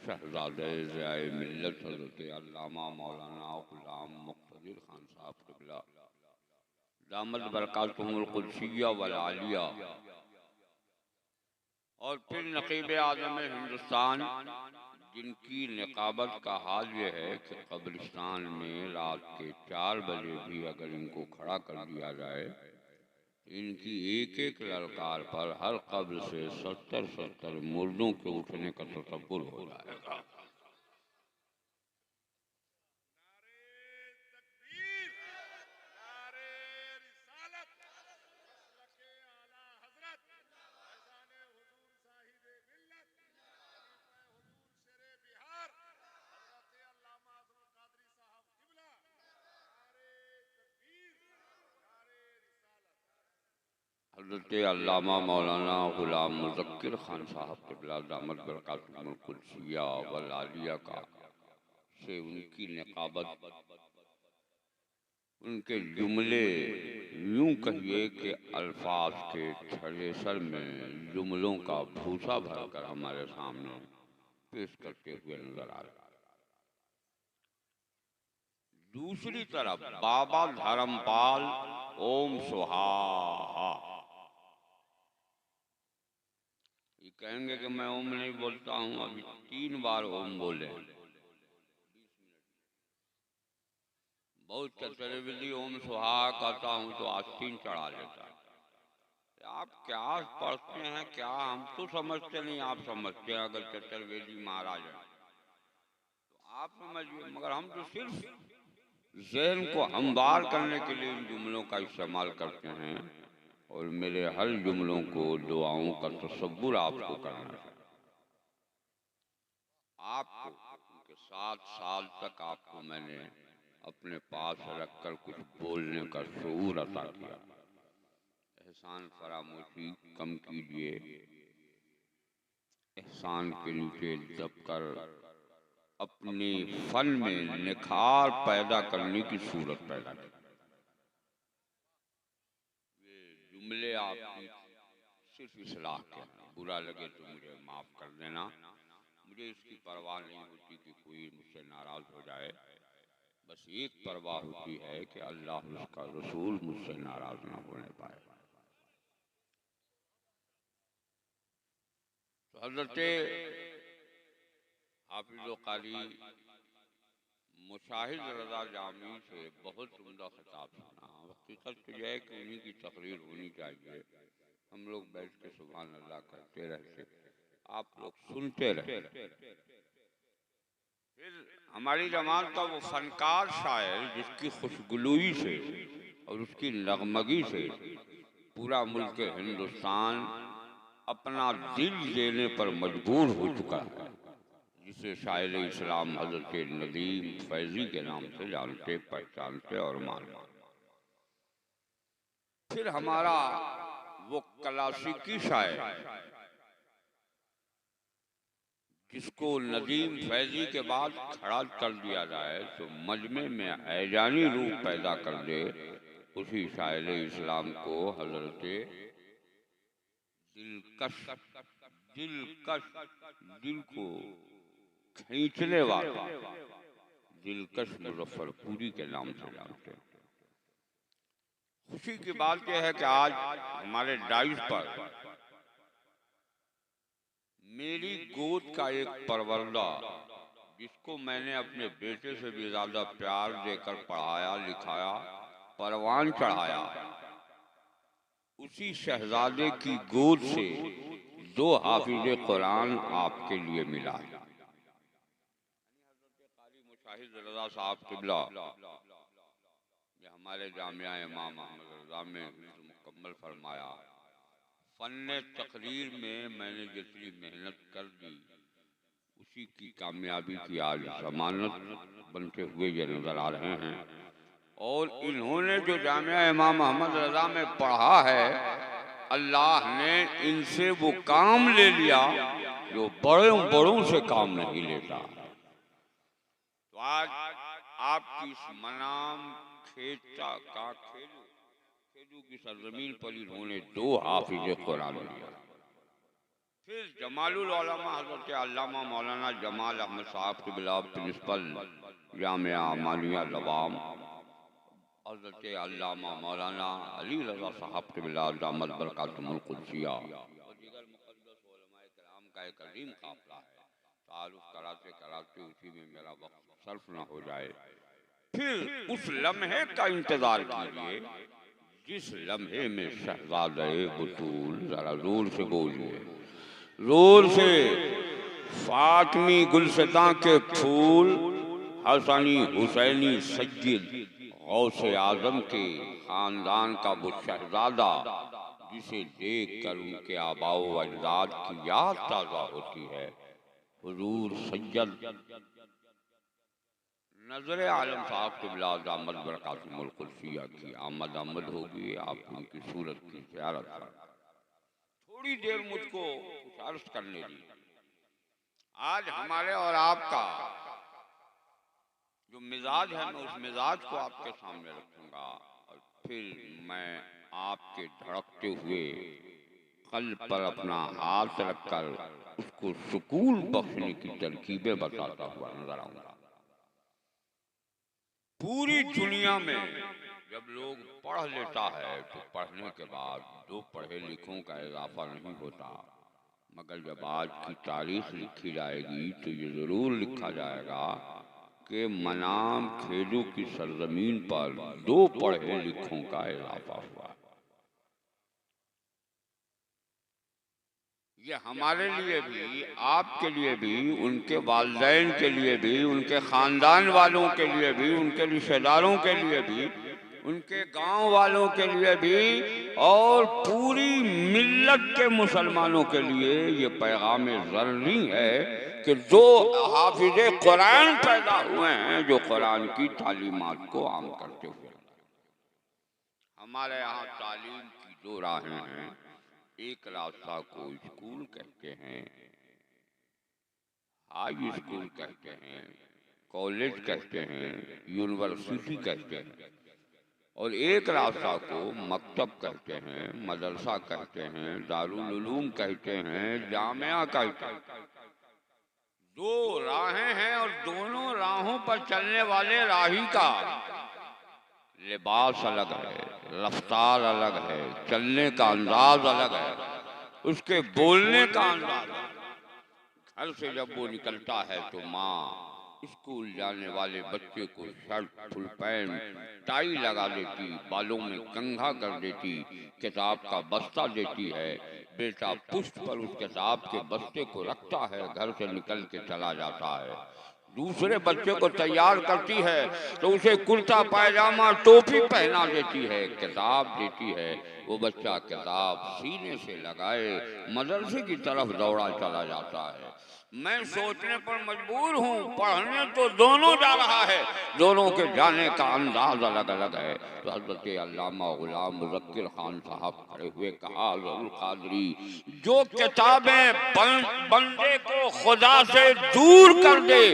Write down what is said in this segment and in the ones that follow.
शहजादे ज़ियाए मिल्लत हज़रत अल्लामा मौलाना ग़ुलाम मुक़्तदिर खान साहब क़िबला दामद बरकातुहुल क़ुद्सिय्या वल आलिया और फिर नक़ीब आज़म हिंदुस्तान, जिनकी निक़ाबत का हाल ये है कि कब्रिस्तान में रात के 4 बजे भी अगर इनको खड़ा कर दिया जाए, इनकी एक एक ललकार पर हर कब्र से 70-70 मुर्दों के उठने का तसव्वुर हो जाएगा। हज़रत अल्लामा मौलाना ग़ुलाम मुज़क्किर खान साहब क़िबला दामद बरकातुहुल क़ुद्सिय्या वल आलिया का से उनकी निक़ाबत, उनके जुमले, यूं कहिए कि अल्फाज के थ्रेसर में जुमलों का भूसा भरकर हमारे सामने पेश करते हुए नजर आ रहा है। दूसरी तरफ बाबा धर्मपाल ओम स्वाहा, ये कहेंगे कि मैं ओम नहीं बोलता हूँ, अभी 3 बार ओम बोले। बहुत चतुर्वेदी ओम स्वाहा कहता हूँ तो आस्तीन चढ़ा लेता है। आप क्या पढ़ते हैं, क्या हम तो समझते नहीं, आप समझते हैं। अगर चतुर्वेदी महाराज हैं तो आप समझिए, मगर हम तो सिर्फ ज़हन को हमवार करने के लिए इन जुमलों का इस्तेमाल करते हैं, और मेरे हर जुमलों को, दुआओं का तसव्वुर आपको करना है। आपको उनके 7 साल तक आपको मैंने अपने पास रखकर कुछ बोलने का शऊर अता किया। एहसान फरामोशी कम कीजिए, एहसान के नीचे दबकर अपने फन में निखार पैदा करने की सूरत पैदा की। ये जुमले आपकी सिर्फ इस्लाह के हैं, बुरा लगे तो मुझे माफ़ कर देना। मुझे इसकी परवाह नहीं होती कि कोई मुझसे नाराज़ हो जाए, बस एक परवाह होती है कि अल्लाह उसका रसूल मुझसे नाराज़ ना होने पाए। तो हज़रत हाफिज़ क़ारी मुशाहिद रज़ा जामी से बहुत उम्दा खिताब सुना। हकीकत तो यह है कि उन्हीं की तकरीर होनी चाहिए, हम लोग बैठ के सुभान अल्लाह करते रहते, आप लोग सुनते रहे। फिर हमारी जमात का वो फनकार शायर जिसकी खुशगुलूई से और उसकी नगमगी से पूरा मुल्क हिंदुस्तान अपना दिल देने पर मजबूर हो चुका है, जिसे शायर इस्लाम हज़रत नदीम फैज़ी के नाम से जानते, पहचानते और मानते। फिर हमारा वो क्लासिकी शायर जिसको नदीम फैज़ी के बाद खड़ा कर दिया जाए तो मजमे में हैजानी रूप पैदा कर दे, उसी शायर इस्लाम को हज़रत दिलकश, दिलकश, दिल को खींचने वाला दिलकश मुज़फ्फरपुरी के नाम से जानते हैं। खुशी की बात यह है कि आज हमारे डाइस पर मेरी गोद का एक परवरदा, जिसको मैंने अपने बेटे से भी ज्यादा प्यार देकर पढ़ाया, लिखाया, परवान चढ़ाया, उसी शहजादे की गोद से 2 हाफिज़े कुरान आपके लिए मिला है। मुशाहिद रज़ा साहब क़िबला, ये हमारे जामिया इमाम अहमद रज़ा में मुकम्मल फरमाया। फन्ने तकरीर में मैंने जितनी मेहनत कर दी, उसी की कामयाबी की आज जमानत बनते हुए ये नजर आ रहे हैं। और इन्होंने जो जामिया इमाम अहमद रज़ा में पढ़ा है, अल्लाह ने इनसे वो काम ले लिया जो बड़ों बड़ों से काम नहीं लेता। तो आज आपकी इस मनाम खेता का खेजू की सरजमीन पर इन्होंने 2 हाफिज़े कुरान दिया। फिर जमालुल उलमा हज़रत अल्लामा मौलाना जमाल अहमद साहब के बिलाव प्रिंसिपल जामिया अमानिया लवाम, हज़रत अल्लामा मौलाना अली रज़ा साहब के बिलाव दामद बरकातुहुल कुद्सिया और दीगर मुक़द्दस उलमाए किराम का एक अज़ीम काफ़िला है। तारुफ कराते कराते उसी में मेरा वक्त सर्फ न हो जाए। फिर उस लम्हे का इंतजार कीजिए जिस लम्हे में शहज़ादे बतूल, जरा जोर से बोलिए, जोर से, फातिमी गुलशता के फूल, हसनी हुसैनी सज्जिद गौसे आजम के खानदान का वो शहजादा जिसे देख कर उनके आबाओ अजदाद की याद ताज़ा होती है। हुजूर सज्जद नजर आलम साहब के बिलाद अहमद बरकातुहुल कुद्सिया की आमद आमद होगी। आप उनकी सूरत की ज़ियारत पर थोड़ी देर मुझको कुछ अर्ज करने दी। आज हमारे और आपका जो मिजाज है, मैं उस मिजाज को आपके सामने रखूंगा और फिर मैं आपके धड़कते हुए कल्ब पर अपना हाथ रखकर उसको सुकून बख्शने की तरकीबें बताता हुआ नजर आऊंगा। पूरी दुनिया में जब लोग पढ़ लेता है तो पढ़ने के बाद दो पढ़े लिखों का इजाफा नहीं होता, मगर जब आज की तारीख लिखी जाएगी तो ये जरूर लिखा जाएगा कि मनाम खेजों की सरजमीन पर दो पढ़े लिखों का इजाफा हुआ। ये हमारे लिए भी, आपके लिए भी, उनके वालिदैन के लिए भी, उनके खानदान वालों के लिए भी, उनके रिश्तेदारों के लिए भी, उनके गांव वालों के लिए भी और पूरी मिल्लत के मुसलमानों के लिए ये पैगाम ज़रूरी है कि जो हाफिज़े कुरान पैदा हुए हैं, जो कुरान की तालीमात को आम करते हुए। हमारे यहाँ तालीम की दो राहें हैं। एक रास्ता को स्कूल कहते हैं, हाई स्कूल कहते हैं, कॉलेज कहते हैं, यूनिवर्सिटी कहते हैं, और एक रास्ता को मकतब कहते हैं, मदरसा कहते हैं, दारुल उलूम कहते हैं, जामिया कहते हैं। दो राहें हैं और दोनों राहों पर चलने वाले राही का लिबास अलग है, रफ्तार अलग है, चलने का अंदाज अलग है, उसके बोलने का अंदाज। घर से जब वो निकलता है तो माँ स्कूल जाने वाले बच्चे को शर्ट, फुल पैंट, टाई लगा देती, बालों में कंघा कर देती, किताब का बस्ता देती है। बेटा पुष्ट पर उस किताब के बस्ते को रखता है, घर से निकल के चला जाता है। दूसरे बच्चे को तैयार करती है तो उसे कुर्ता पायजामा टोपी पहना देती है, किताब देती है। वो बच्चा किताब सीने से लगाए मदरसे की तरफ दौड़ा चला जाता है। मैं सोचने पर मजबूर हूँ, पढ़ने तो दोनों जा रहा है, दोनों के जाने का अंदाज अलग अलग है। तो हज़रत अल्लामा गुलाम मुज़क्किर खान साहब खड़े हुए कहा, ज़रूर कादरी, जो किताबें बंदे को खुदा से दूर कर दे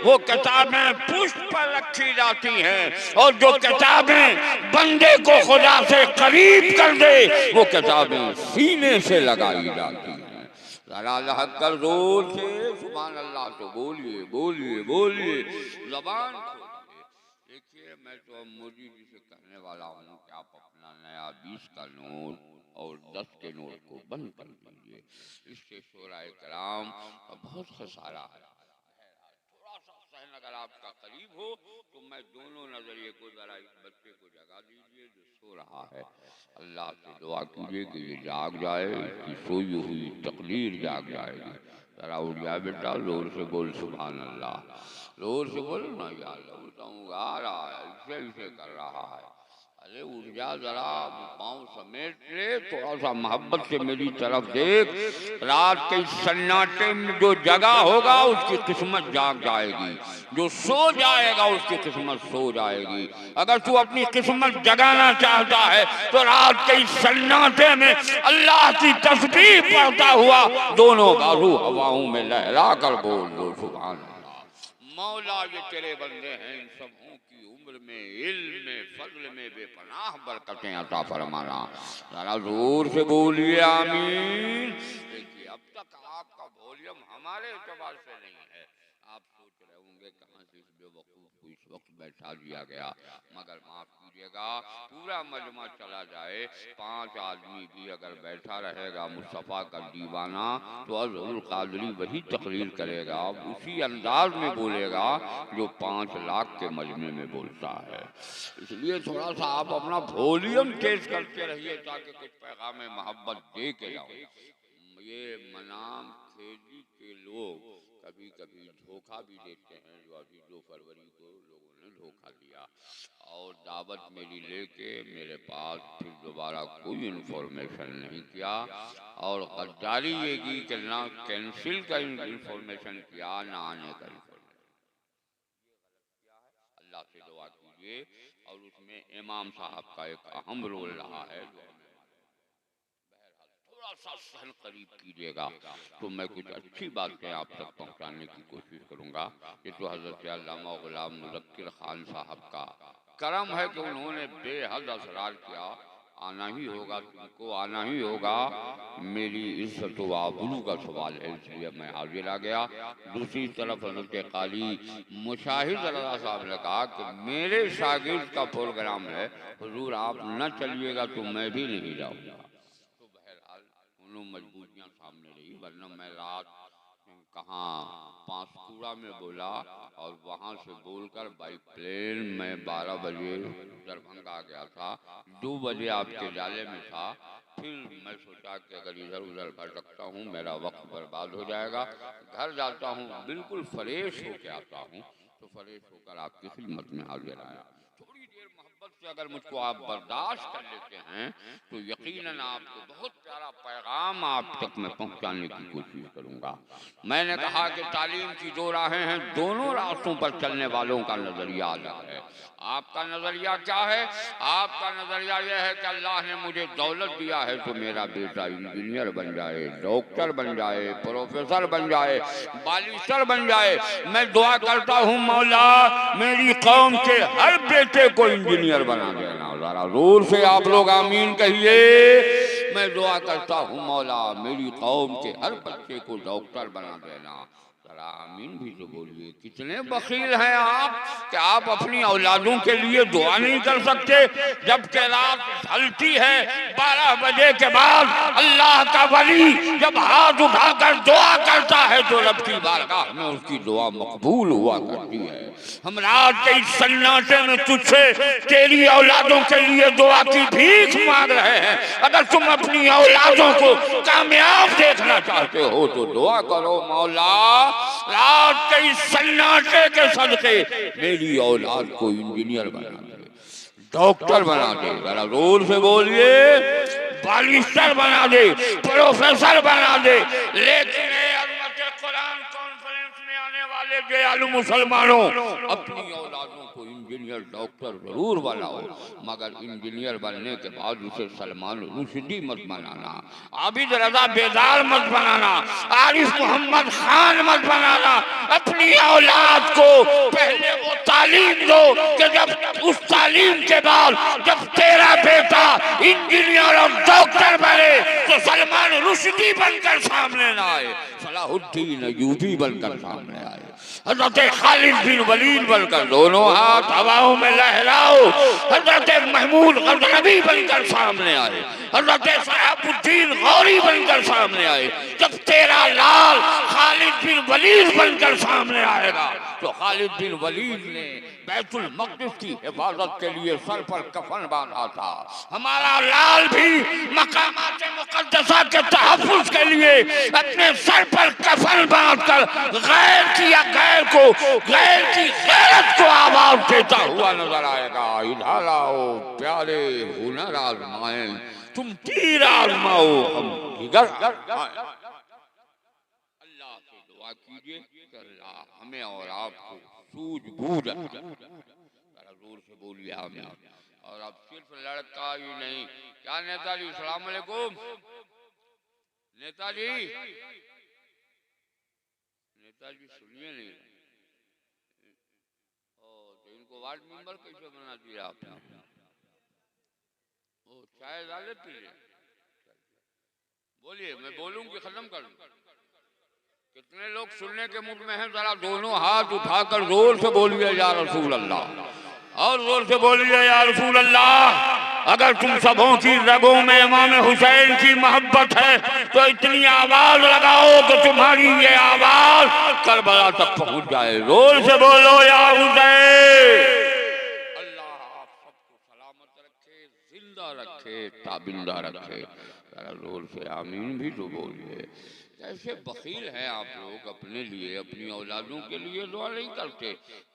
वो किताबें पुष्ट पर रखी जाती हैं, और जो किताबें बंदे को खुदा से करीब कर दे वो किताबें सीने से लगाई जाती हैं। अल्लाह कर जोर से सुभान अल्लाह तो बोलिए बोलिए बोलिए, ज़बान खोलिए। देखिए, मैं तो मोदी जी से कहने वाला हूँ कि आप अपना नया 20 का नोट और 10 के नोट को बंद कर दीजिए। इससे शोराए कराम बहुत खसारा है। थोड़ा सा सहन अगर आपका करीब हो तो मैं दोनों नजरिए को जरा इस बच्चे को जगा दीजिए जो सो रहा है। अल्लाह से दुआ कीजिए कि ये जाग जाए, इसकी सोई हुई तकदीर जाग जाएगी। जरा उठ जाए बेटा, जोर से बोल सुभान अल्लाह, जोर से बोल ना यार, गा रहा है, इसे कर रहा है। अरे उठ जा जरा, पाँव समेट ले, थोड़ा सा मोहब्बत से मेरी तरफ देख। रात के सन्नाटे में जो जगा होगा उसकी किस्मत जाग जाएगी, जो सो जाएगा उसकी किस्मत सो जाएगी। अगर तू अपनी किस्मत जगाना चाहता है तो रात के सन्नाटे में अल्लाह की तस्बीह पढ़ता हुआ दोनों बाजू हवाओं में लहरा कर बोल दो सुभान अल्लाह। मौला ये तेरे बंदे हैं, इन सबों की उम्र में, इल्म में, फजल में बेपनाह बरकतें अता फरमाना। जरा जोर से बोलिए आमीन। देखिए अब तक आपका वॉल्यूम हमारे एतबार से नहीं है, आप सोच रहे होंगे कहाँ से इस बेवकूफ को इस वक्त बैठा दिया गया, मगर माफ कीजिएगा पूरा मजमा चला जाए, 5 आदमी भी अगर बैठा रहेगा मुस्तफ़ा का दीवाना तो अज़हुल कादरी वही तकरीर करेगा, उसी अंदाज में बोलेगा जो 5 लाख के मजमे में बोलता है। इसलिए थोड़ा सा आप अपना वॉल्यूम तेज करते रहिए ताकि कुछ पैगाम मोहब्बत दे के जाओ। ये मनाम खेजी के लोग कभी कभी धोखा भी देते हैं, जो अभी 2 फरवरी को लोगों ने धोखा दिया और दावत मेरी लेके मेरे पास फिर दोबारा कोई इन्फॉर्मेशन नहीं किया और गद्दारी ये की कि ना कैंसिल का इन्फॉर्मेशन किया ना आने का इन्फॉर्मेशन। अल्लाह से दुआ कीजिए और उसमें इमाम साहब का एक अहम रोल रहा है, जो थोड़ा सा सहन करीब कीजिएगा तो मैं कुछ अच्छी बातें आप तक पहुंचाने की कोशिश करूंगा। ये तो हजरत अल्लामा गुलाम मुज़क्किर खान साहब का करम है कि उन्होंने बेहद असरार किया। आना ही होगा, तुमको आना ही होगा, मेरी इज्जत व आबरू का सवाल है, इसलिए मैं हाजिर आ गया। दूसरी तरफ हजरत काली मुशाहिद रज़ा साहब ने कहा कि मेरे शागिर्द का प्रोग्राम है, हुजूर आप न चलिएगा तो मैं भी नहीं जाऊँगा। मजबूरियां सामने रही, वरना मैं रात कहाँ पांचकुड़ा में बोला और वहां से बोलकर बाई प्लेन मैं 12 बजे दरभंगा गया था, 2 बजे आपके जाले में था। फिर मैं सोचा कि अगर इधर उधर भटकता हूँ मेरा वक्त बर्बाद हो जाएगा, घर जाता हूँ बिल्कुल फ्रेश होके आता हूँ, तो फ्रेश होकर आपकी खिदमत में हाजिर आया। थोड़ी देर मोहब्बत से अगर मुझको आप बर्दाश्त कर लेते हैं तो यकीनन आपको बहुत प्यारा पैगाम आप तक मैं पहुंचाने की कोशिश करूंगा। मैंने कहा कि तालीम की 2 राहें हैं, दोनों रास्तों पर चलने वालों का नजरिया अलग है। आपका नजरिया क्या है? आपका नजरिया यह है कि अल्लाह ने मुझे दौलत दिया है तो मेरा बेटा इंजीनियर बन जाए, डॉक्टर बन जाए, प्रोफेसर बन जाए, बालिस्टर बन जाए। मैं दुआ करता हूँ मौला मेरी कौम के हर बेटे को इंजीनियर बना देना। जरा जोर से आप लोग आमीन कहिए। मैं दुआ करता हूँ मौला मेरी कौम के हर बच्चे को डॉक्टर बना देना। जरा आमीन भी तो बोलिए। कितने बखील हैं आप कि आप अपनी औलादों के लिए दुआ नहीं कर सकते, जबकि रात ढलती है 12 बजे के बाद अल्लाह का वली जब हाथ उठाकर दुआ करता है तो रब की बारगाह में उसकी दुआ मकबूल हुआ करती है। हम रात के इस सन्नाटे में तुझसे तेरी औलादों के लिए दुआ की भीख मांग रहे हैं। अगर तुम अपनी औलादों को कामयाब देखना चाहते हो तो दुआ करो मौला रात के इस सन्नाटे के सदके मेरी औलाद को इंजीनियर बना दे, डॉक्टर बना दे। जरा जोर से बोलिए, बालिस्टर बना दे, प्रोफेसर बना दे। लेकिन कुरान कॉन्फ्रेंस में आने वाले दयालु मुसलमानों अपनी औलादों को इंजीनियर डॉक्टर जरूर बनाओ, मगर इंजीनियर बनने के बाद उसे सलमान रुश्दी मत बनाना, आबिद रजा बेदार मत बनाना, आरिफ मोहम्मद खान मत बनाना। अपनी औलाद को पहले वो तालीम दो कि जब उस तालीम के बाद जब तेरा बेटा इंजीनियर और डॉक्टर बने तो सलमान रुश्दी बनकर सामने ना आए, सलाहुद्दीन अय्यूबी बनकर सामने आए, हजरत खालिद बिन वलीद बनकर दोनों हाथ हवाओं में लहराओ, हजरत महमूद गजनवी बनकर सामने आए, हजरत शहाबुद्दीन गौरी बनकर सामने आए। जब तेरा लाल खालिद बिन वलीद बनकर सामने आएगा तो खालिद बिन वलीद ने बैतुल मक़दिस की हिफाजत के लिए सर पर कफन बांधा था। हमारा लाल भी मकामात मुक़द्दसा के तहफ़्फ़ुज़ के लिए अपने सर पर कफन बांधकर गैर की गैरत को आवाज देता हुआ नजर आएगा। इधर आओ प्यारे हुनर आजमाए, तुम तीर आजमाओ हम जिगर। अल्लाह से दुआ कीजिए कि अल्लाह हमें और आपको सूझबूझ जोर से बोलिए आमीन। और अब सिर्फ लड़का ही नहीं, क्या नेताजी सलाम अलैकुम, नेताजी सुनिए नहीं, वार्ड मेंबर कैसे बना दिया आपने? वो चाय डाले पी ले। बोलिए, मैं बोलूं कि खत्म कर दूं? कितने लोग सुनने के मूड में हैं? जरा दोनों हाथ उठाकर जोर से बोलिए या रसूल अल्लाह, और जोर से बोलिए या रसूल अल्लाह। अगर तुम सबों की रगों में इमाम हुसैन की मोहब्बत है तो इतनी आवाज लगाओ कि तुम्हारी ये आवाज करबला तक पहुंच जाए। जोर से बोलो या हुसैन। अल्लाह आप सबको सलामत रखे, जिंदा रखे, ताबिंदा रखे। जोर से आमीन भी तो बोलिए। कैसे बखील हैं आप लोग, अपने लिए, अपनी औलादों के लिए दुआ नहीं करते।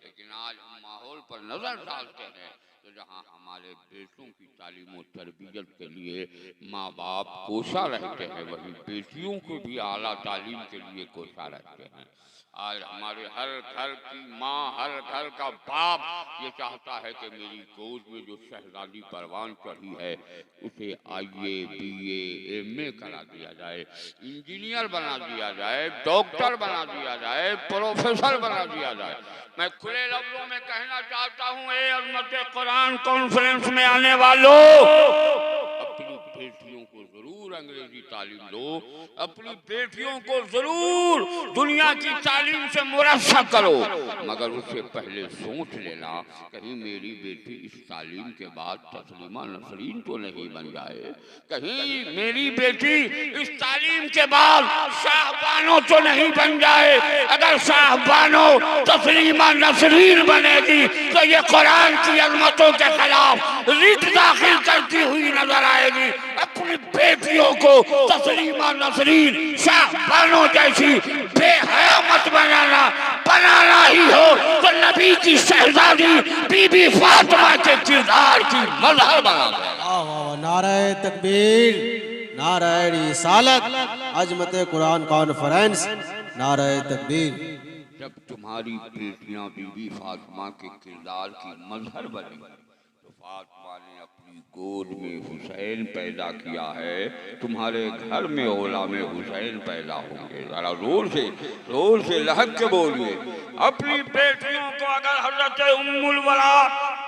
लेकिन आज हम माहौल पर नजर डालते हैं तो जहाँ हमारे बेटों की तालीम और तरबियत के लिए माँ बाप कोशा रहते हैं, वही बेटियों को भी आला तालीम के लिए कोशा रहते हैं। आज हमारे हर घर की माँ, हर घर का बाप ये चाहता है कि मेरी गोद में जो शहजादी परवान चढ़ी है उसे IAS, BA, MA करा दिया जाए, इंजीनियर बना दिया जाए, डॉक्टर बना दिया जाए, प्रोफेसर बना दिया जाए। मैं खुले लफ्जों में कहना चाहता हूँ, ए अज़मत कुरान कॉन्फ्रेंस में आने वालों, अपनी बेटियों को जरूर अंग्रेजी तालीम दो, अपनी बेटियों को जरूर दुनिया की तालीम से मुरस्सा करो, मगर उससे पहले सोच लेना कहीं मेरी बेटी इस तालीम के बाद तस्लीमा नसरीन तो नहीं बन जाए, कहीं मेरी बेटी इस तालीम के बाद शाहबानो तो नहीं बन जाए। अगर शाहबानो तस्लीमा नसरीन बनेगी तो ये कुरान की अज़मतों के खिलाफ रिट दाखिल करती हुई नजर आएगी। अपनी बेटियों को तस्लीमा नसरीन, शाहबानो जैसी बेहया मत बनाना। बनाना ही हो तो नबी की शहजादी बीबी फातिमा के किरदार की मजहर बना दे। नारे तकबीर, नारे रिसालत, अजमत कुरान कॉन्फ्रेंस, नारे तकबीर। जब तुम्हारी बेटियां बीबी फातिमा के किरदार की मजहर बनेगी तो फातिमा ने अपनी गोद में हुसैन पैदा किया है, तुम्हारे घर में औलामे हुसैन पैदा होंगे। जरा जोर से लहक के बोलिए। अपनी बेटियों को अगर हजरत उम्मुल वला,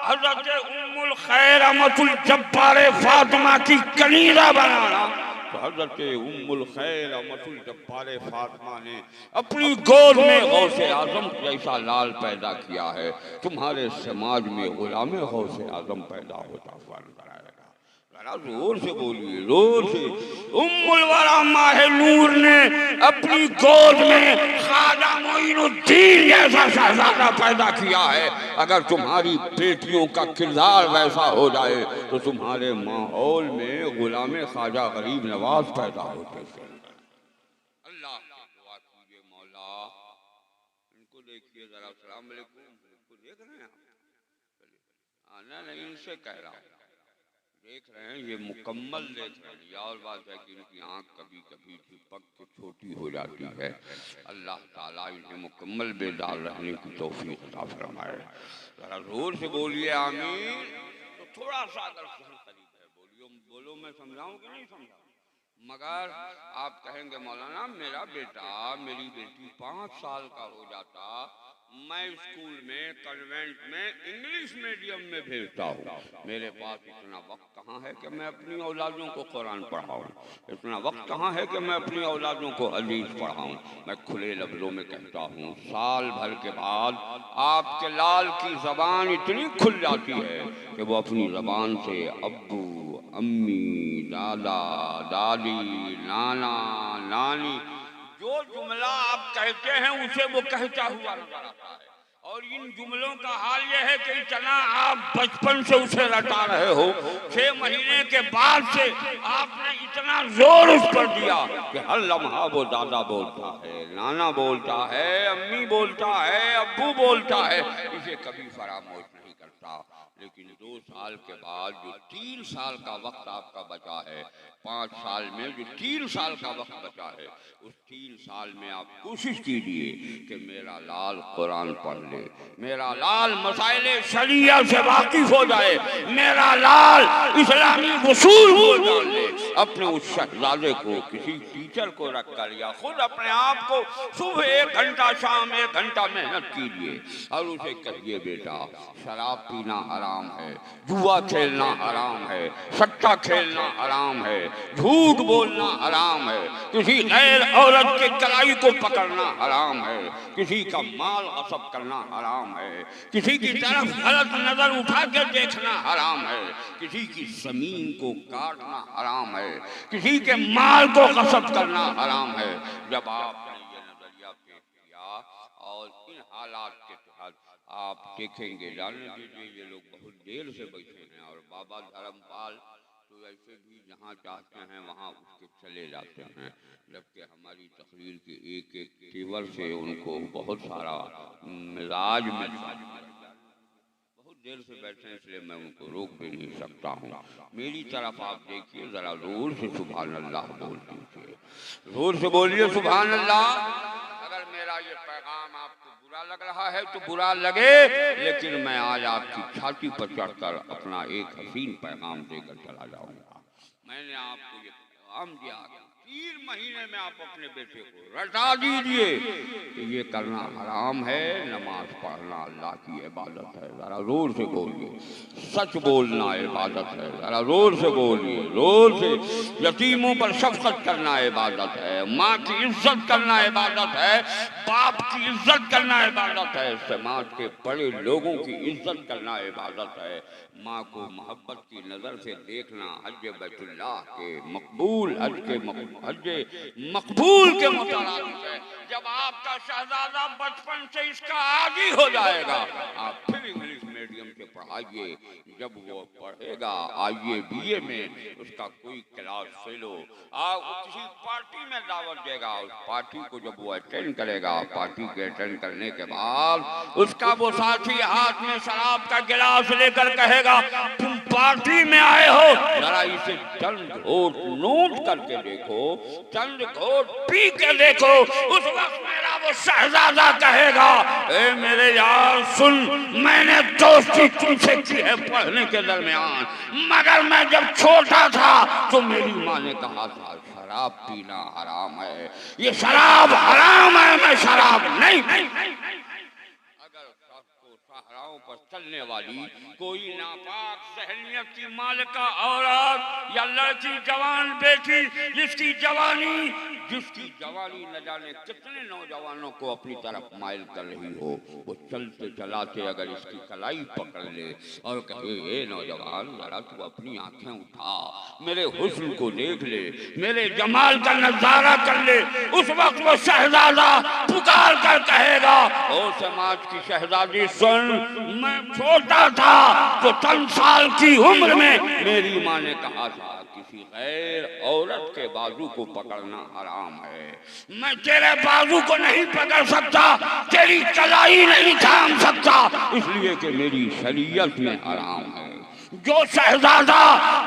हजरत उम्मुल खैर अमतुल जब्बार फातिमा की कनीज़ा बनाना तो हजरत उम्मुल खैर अमतुल जब्बार फातिमा ने अपनी गोद में गौसे आजम जैसा लाल पैदा किया है। तुम्हारे समाज में गुलामे गौसे आजम पैदा होता हुआ नजर आएगा। जरा जोर से बोलिए, जोर से। उम्मुल वरा माहे नूर ने अपनी गोद में ख्वाजा मोइनुद्दीन जैसा शहजादा पैदा किया है। अगर तुम्हारी बेटियों का किरदार वैसा हो जाए तो तुम्हारे माहौल में गुलामे ख्वाजा गरीब नवाज पैदा होते हैं। अल्लाह की दुआ कीजिए मौला। इनको देखिए जरा, अस्सलाम वालेकुम, इनको देख रहे हैं आप? नहीं, इनसे कह रहा हूँ, देख रहे हैं, ये मुकम्मल देख रहे हैं। या और बात है कि इनकी आँख कभी कभी चिपक के छोटी हो जाती है। अल्लाह ताला इन्हें मुकम्मल बेदार रहने की तौफीक अता फरमाए। जरा जोर से बोलिए आमीन। तो थोड़ा सा अगर करीब है बोलो, मैं समझाऊं कि नहीं समझाऊं? मगर आप कहेंगे मौलाना मेरा बेटा, मेरी बेटी 5 साल का हो जाता, मैं स्कूल में, कन्वेंट में, इंग्लिश मीडियम में भेजता हूँ। मेरे पास इतना वक्त कहाँ है कि मैं अपनी औलादों को कुरान पढ़ाऊँ, इतना वक्त कहाँ है कि मैं अपनी औलादों को हदीस पढ़ाऊँ। मैं खुले लफ्ज़ों में कहता हूँ, साल भर के बाद आपके लाल की ज़बान इतनी खुल जाती है कि वो अपनी ज़बान से अब्बू, अम्मी, दादा, दादी, नाना, नानी, जो जुमला आप कहते हैं उसे वो कहता हुआ नजर आता है। और इन जुमलों का हाल यह है कि इतना आप बचपन से उसे रटा रहे हो, 6 महीने के बाद से आपने इतना जोर उस पर दिया कि हर लम्हा वो दादा बोलता है, नाना बोलता है, अम्मी बोलता है, अब्बू बोलता है, इसे कभी फरामोश नहीं करता। लेकिन 2 साल के बाद जो 3 साल का वक्त आपका बचा है, 5 साल में जो 3 साल का वक्त बचा है, उस 3 साल में आप कोशिश कीजिए कि मेरा लाल कुरान पढ़ ले, मेरा लाल मसाइले शरीयत से वाकिफ हो जाए, मेरा लाल इस्लामी उसूल को जान ले। अपने उस शहजादे को किसी टीचर को रख कर या खुद अपने आप को सुबह 1 घंटा, शाम 1 घंटा मेहनत कीजिए और उसे कहिए बेटा शराब पीना हराम है, जुआ खेलना हराम है, सट्टा खेलना हराम है, झूठ बोलना हराम है, किसी गैर औरत के कलाई को पकड़ना हराम है, किसी का माल गस्ब करना हराम है, किसी की तरफ गलत नजर उठा कर देखना हराम है, किसी की जमीन को काटना हराम है, किसी के माल को गस्ब करना हराम है। जब आपने ये नजरिया पेश किया और इन हालात के तहत आप देखेंगे, जानने दीजिए ये लोग बहुत देर से बैठे हैं और बाबा धर्मपाल तो ऐसे भी जहाँ चाहते हैं वहाँ उसके चले जाते हैं, जबकि हमारी तकरीर के एक एक टेबल से उनको बहुत सारा मिजाज में बहुत देर से बैठे हैं, इसलिए मैं उनको रोक भी नहीं सकता हूँ। मेरी तरफ आप देखिए, जरा जोर से सुभान अल्लाह बोल दीजिए, जोर से बोलिए सुभान अल्लाह। अगर मेरा ये पैगाम आपको बुरा लग रहा है तो बुरा लगे, लेकिन मैं आज आपकी छाती पर चढ़कर अपना एक हसीन पैगाम देकर चला जाऊंगा। मैंने आपको ये पैगाम दिया, 3 महीने में आप अपने बेटे को रटा दीजिए कि ये करना हराम है, नमाज पढ़ना अल्लाह की इबादत है। जरा जोर से बोलिए, सच बोलना इबादत है, जरा जोर से बोलिए, जोर से। यतीमों पर शफकत करना इबादत है, माँ की इज्जत करना इबादत है, बाप की इज्जत करना इबादत है, समाज के बड़े लोगों की इज्जत करना इबादत है, माँ को मोहब्बत की नजर से देखना हज बैतुल्लाह के मकबूल हज मकबूल के मुताबिक है। जब आपका शहजादा बचपन से इसका आदी हो जाएगा, आप फिर इंग्लिश मीडियम से पढ़ाइए, जब वो पढ़ेगा IABA में उसका कोई क्लास फेलो, आप किसी पार्टी में दावत देगा, उस पार्टी को जब वो अटेंड करेगा, पार्टी के अटेंड करने के बाद उसका वो साथी हाथ में शराब का गिलास लेकर कहेगा तुम पार्टी में आए हो, जरा इसे चंद घोट नोट करके देखो, चंद घोट पी के देखो। उस वक्त मेरा वो शहजादा कहेगा ए मेरे यार सुन, मैंने दोस्ती तुमसे की है पढ़ने के दरमियान, मगर मैं जब छोटा था तो मेरी माँ ने कहा था शराब पीना हराम है, ये शराब हराम है, मैं शराब नहीं। सहराओं पर चलने वाली कोई नापाक सहनियत की मालिका औरत या लड़की, जवान बेटी जिसकी जवानी न जाने कितने नौजवानों को अपनी तरफ माइल कर रही हो, वो चलते चलाते अगर इसकी कलाई पकड़ ले और कहे ए नौजवान जरा तू अपनी आंखें उठा, मेरे हुस्न को देख ले, मेरे जमाल का नजारा कर ले, उस वक्त वो शहजादा पुकार कर कहेगा ओ समाज की शहजादी सुन, मैं छोटा था तो 3 साल की उम्र में मेरी माँ ने कहा था किसी गैर औरत के बाजू को पकड़ना हराम है, मैं तेरे बाजू को नहीं पकड़ सकता, तेरी कलाई नहीं थाम सकता, इसलिए कि मेरी शरीयत में हराम है। जो शहजादा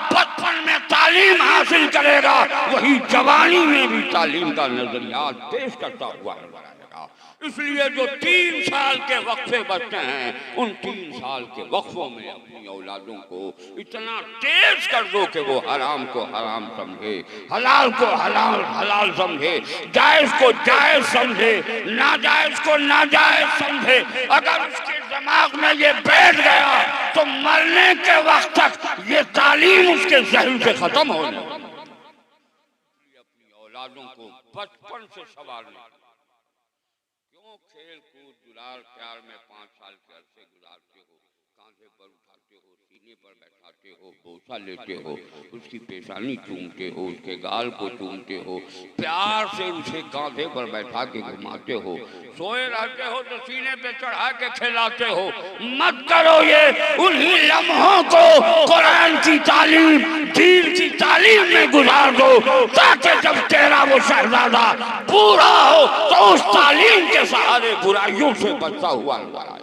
बचपन में तालीम हासिल करेगा वही जवानी में भी तालीम का नजरिया पेश करता हुआ रहेगा। इसलिए जो 3 साल के वक्फे बचते हैं, उन 3 साल के वक्फों में अपनी औलादों को इतना तेज कर दो कि वो हराम को हराम समझे, हलाल को हलाल समझे, जायज को जायज समझे, नाजायज को नाजायज समझे। अगर उसके दिमाग में ये बैठ गया तो मरने के वक्त तक ये तालीम उसके जहन से खत्म होने। अपनी औलादों को बचपन से संभालने, क्यों खेल कूद दुलार प्यार में 5 साल के अरसे गुजारते हो, कांधे पर उठाते हो, सीने पर बैठाते हो, बोसा लेते हो, उसकी पेशानी चूमते हो, उसके गाल को चूमते हो, प्यार से उसे कांधे पर बैठा के घुमाते हो, सोए रहते हो तो सीने पे चढ़ा के खिलाते हो। मत करो ये, उन्हीं लम्हों को कुरान की तालीम, दीन की तालीम में गुजार दो, ताकि जब तेरा वो शहजादा पूरा हो तो उस तालीम के सहारे बुराइयों से बचता हुआ नजर आए।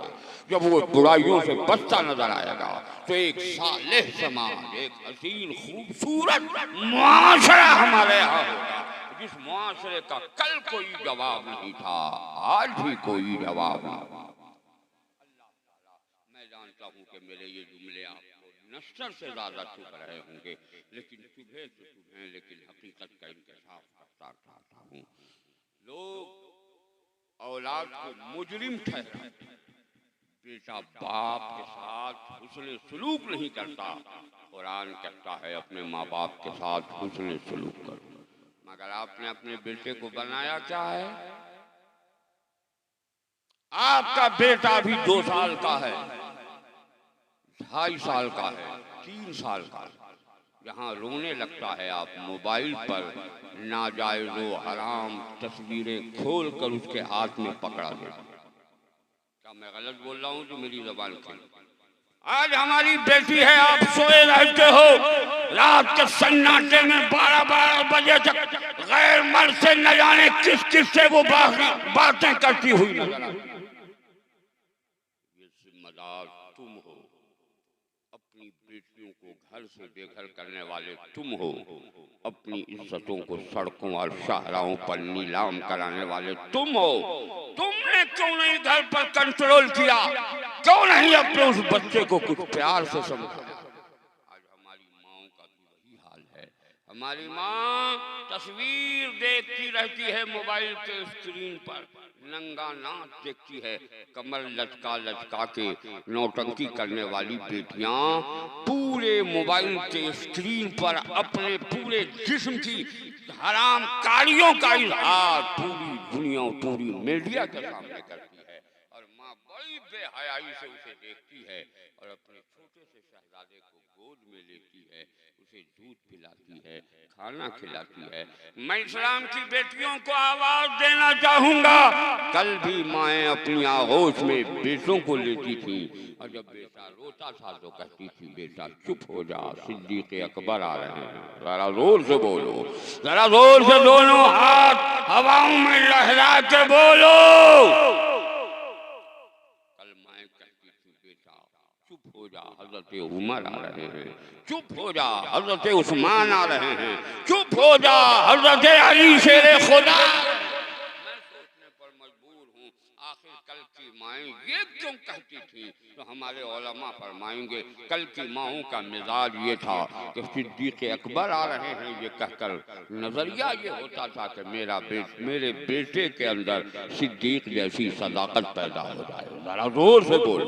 जब वो बुराइयों से बचता नजर आएगा तो एक सालेह समाज, एक हसीन खूबसूरत मुआशरा हमारे यहाँ होगा, जिस मुआशरे का कल कोई जवाब नहीं था, आज भी कोई जवाब नहीं। मैं जानता हूँ कि मेरे ये जुमले आपको नस्र से ज्यादा चुभ रहे होंगे, लेकिन चुभे तो चुभे, लेकिन हकीकत का इंकशाफ करता चाहता हूँ। लोग औलाद को मुजरिम ठहराते हैं, बेटा बाप के साथ हुस्न सलूक नहीं करता। कुरान कहता है अपने माँ बाप के साथ हुस्न सलूक करो, मगर आपने अपने बेटे को बनाया क्या है? आपका बेटा अभी 2 साल का है, 2.5 साल का है, 3 साल का है, जहाँ रोने लगता है आप मोबाइल पर नाजायज़ो हराम तस्वीरें खोल कर उसके हाथ में पकड़ा देते। क्या मैं गलत बोल रहा हूँ जो मेरी ज़बान की? आज हमारी बेटी है, आप सोए रहते हो, रात के सन्नाटे में 12-12 बजे तक गैर मर्द से न जाने किस किस से वो बातें करती हुई नजर आती। ये जिम्मेदार तुम हो, अपनी बेटियों को घर से बेघर करने वाले तुम हो, अपनी इज्जतों को सड़कों और शाहराहों पर नीलाम कराने वाले तुम हो। तुमने क्यों नहीं घर पर कंट्रोल किया? क्यों नहीं अपने उस बच्चे को कुछ प्यार से समझा? आज हमारी माओ का भी वही हाल है। हमारी माँ तस्वीर देखती रहती है मोबाइल के स्क्रीन पर, नंगा नाच देखती है, कमर लटका लटका के नौटंकी करने वाली बेटियां पूरे मोबाइल के स्क्रीन पर अपने पूरे जिस्म की हराम कारियों का इजहार पूरी दुनिया, पूरी मीडिया के सामने करती है, और माँ बड़ी बेहयाई से उसे देखती है और अपने छोटे से शहजादे को गोद में लेती है, उसे दूध पिलाती है, खाना खिलाती है। मैं इस्लाम की बेटियों को आवाज देना चाहूंगा, कल भी माएँ अपनी आगोश में बेटों को लेती थी, और जब बेटा रोता था तो कहती थी बेटा चुप हो जा, सिद्दीक़ अकबर आ रहे हैं, जरा जोर से बोलो, जरा जोर से दोनों हाथ हवाओं में लहरा के बोलो। कल माएँ कहती थी बेटा चुप हो जा, हजरत उमर आ रहे हैं, चुप हो जा, हजरत उस्मान आ रहे हैं, चुप हो जा, हजरत अली शेरे खुदा। मैं सोचने पर मजबूर हूँ, आखिर कल की माएँ ये क्यों कहती थी? तो हमारे उलमा फरमाएंगे कल की माओं का मिजाज ये था कि सिद्दीक़ अकबर आ रहे हैं, ये कहकर नजरिया ये होता था कि मेरे बेटे के अंदर सिद्दीक़ जैसी सदाकत पैदा हो जाए। जरा जोर से बोल।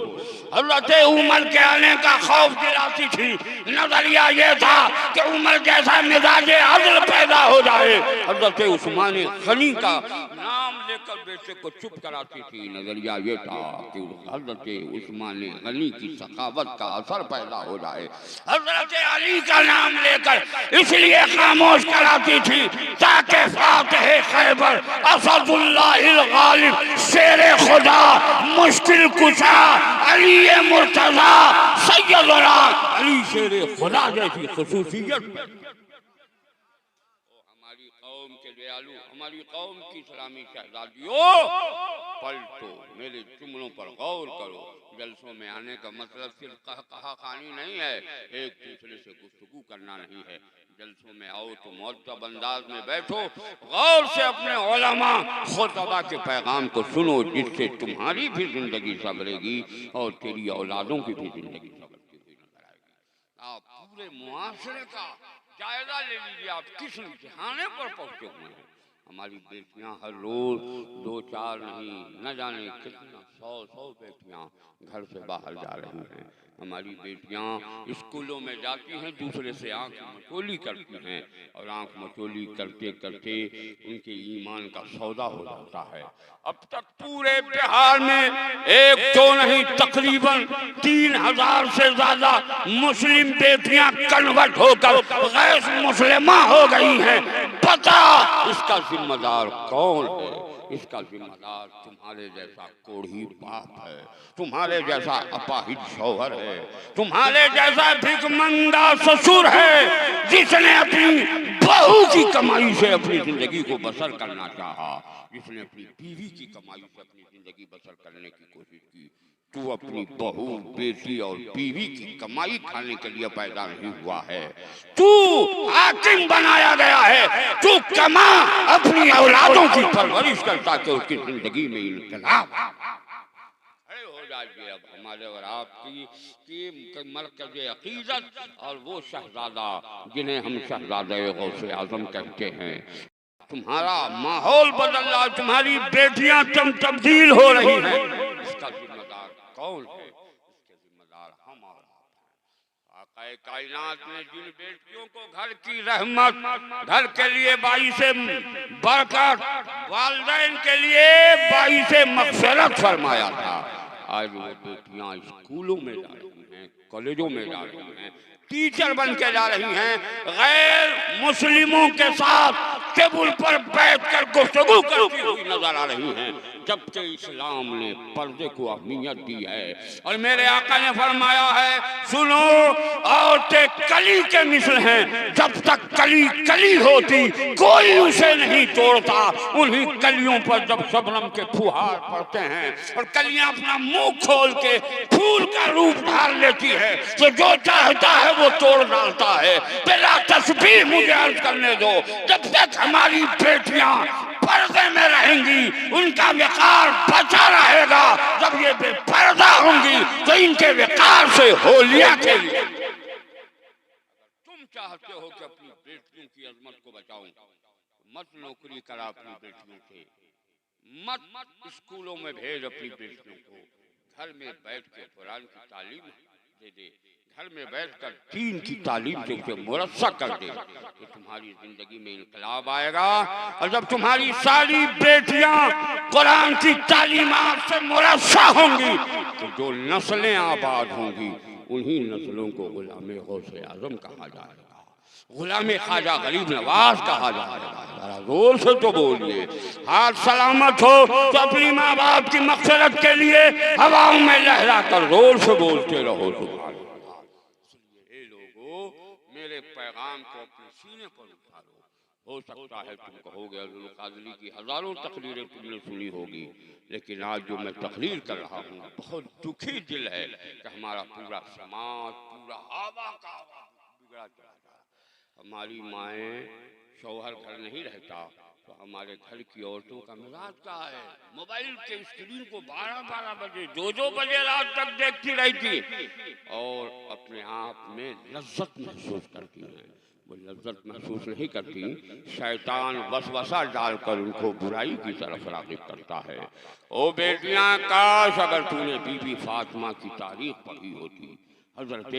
हज़रत उमर के आने का खौफ दिलाती थी, नजरिया ये था कि उमर जैसा मिजाज अदल पैदा हो जाए। हज़रत उस्मान गनी का नाम लेकर बेटे को चुप कराती थी, नजरिया ये था कि हज़रत उस्मान गनी की सखावत का असर पैदा हो जाए। हज़रत अली का नाम लेकर इसलिए खामोश कराती थी ताकि फातिह खैबर, असदुल्लाहिल गालिब, शेरे खुदा, मुश्किल कुशा, अली मुर्तज़ा, सैयदना अली शेरे खुदा जैसी खुसूसियत हमारी कौम के दयालु, हमारी कौम की इस्लामी शहजादियों, पलटो, मेरे जुमलों पर गौर करो। जलसों में आने का मतलब सिर्फ कहा-कहानी नहीं है, एक दूसरे से गुफ्तगू करना नहीं है। जलसों में आओ तो मुअद्दब अंदाज में बैठो, गौर से अपने उलमा खुतबा के पैगाम को सुनो, जिससे तुम्हारी भी जिंदगी संवरेगी और तेरी औलादों की भी जिंदगी संवरती हुई नजर आएगी। आप पूरे मुआशरे का जायजा ले लीजिए, आप किस इम्तिहाने पर पहुंचे हुए हैं। हमारी बेटियां हर रोज 2-4 नहीं, न जाने कितना 100 बेटियां घर से बाहर जा रही हैं। हमारी बेटियां स्कूलों में जाती हैं, दूसरे से आंख मचोली करती हैं, और आंख मचोली करते करते उनके ईमान का सौदा हो जाता है। अब तक पूरे बिहार में एक तो नहीं, तकरीबन 3000 से ज्यादा मुस्लिम बेटियां कन्वर्ट होकर गैर मुस्लिमा हो गई हैं। पता इसका जिम्मेदार कौन है? इसका जिम्मेदार तुम्हारे जैसा कोढ़ी बाप है, तुम्हारे जैसा अपाहिज शौहर है, तुम्हारे जैसा भिखमंगा ससुर है, जिसने अपनी बहू की कमाई से अपनी जिंदगी को बसर करना चाहा, जिसने अपनी बीवी की कमाई से अपनी जिंदगी बसर करने की कोशिश की। तू अपनी बहू, बेटी और बीवी की कमाई खाने के लिए पैदा नहीं हुआ है। तू हाकिम बनाया गया है। तू कमा, अपनी औलादों की परवरिश कर ताकि उसकी जिंदगी में इनकलाब खड़े हो जाएगी। अब हमारे और आपकी मरकज़ अक़ीदत और वो शहजादा जिन्हें हम शहजादे गौसे आज़म कहते हैं, तुम्हारा माहौल बदल रहा, तुम्हारी बेटियां तब्दील हो रही हैं। इसका जिम्मेदार कौन है? इसके जिम्मेदार हम और आप हैं। आक़ाए कायनात ने जिन बेटियों को घर की रहमत, घर के लिए बाइसे बरकत, वालिदैन के लिए बाइसे मग़फ़िरत फरमाया था, आज वो बेटियां स्कूलों में जा रही हैं, कॉलेजों में जा रही हैं, टीचर बन के जा रही हैं, गैर मुस्लिमों के साथ टेबल पर बैठकर गुफ्तगू करती हुई नजर आ रही हैं, जबकि इस्लाम ने पर्दे को अहमियत दी है। और मेरे आका ने फरमाया है, सुनो, औरतें कली के मिसल हैं, जब तक कली कली होती कोई उसे नहीं तोड़ता। उन्हीं कलियों पर जब शबनम के फुहार पड़ते हैं और कलियां अपना मुंह खोल के फूल का रूप ढाल लेती है, तो जो चाहता है वो तोड़ डालता है। बिला तस्बीह मुझे अर्ज करने दो, जब तक हमारी बेटियां पर्दे में रहेंगी उनका विकार बचा रहेगा। जब ये बेपर्दा होंगी तो इनके विकार से होलियां खेलिए। तुम चाहते हो कि अपनी बेटियों की अजमत को बचाओ, मत नौकरी करा अपनी बेटियों से, मत स्कूलों में भेज अपनी बेटियों को, घर में बैठ के कुरान की तालीम दे दे, घर में बैठकर दीन की तालीम से उसे मुरस्सा कर दे, तो तुम्हारी जिंदगी में इनकलाब आएगा। और जब तुम्हारी सारी बेटियां कुरान की तालीमात से मुरस्सा होंगी तो जो नस्लें आबाद होंगी उन्हीं नस्लों को गुलाम गौसे आज़म कहा जाएगा, गुलाम ख्वाजा गरीब नवाज कहा जाएगा। जरा जोर से तो बोलिए, हाथ सलामत हो तो अपनी माँ बाप की मग़फ़िरत के लिए हवाओं में लहरा कर जोर से बोलते रहो। मेरे पैगाम को अपने सीने पर उतारो। हो सकता है तुम कहोगे अब्दुल कादरी की हजारों तकरीरें तुमने सुनी होगी, लेकिन आज जो मैं तकरीर कर रहा हूँ बहुत दुखी दिल है कि हमारा पूरा समाज, पूरा आबा का बिगड़ा चला है। हमारी माएँ, शौहर घर नहीं रहता तो हमारे घर की औरतों का मिजाज क्या है? मोबाइल के स्क्रीन को 12-12 बजे, 2-2 बजे रात तक देखती रहती और अपने आप में लज्जत महसूस करती हैं। वो लज्जत महसूस नहीं करती, शैतान वसवसा डालकर उनको बुराई की तरफ राग़िब करता है। ओ बेटियां, काश अगर तूने बीबी फातिमा की तारीख पढ़ी होती, हज़रत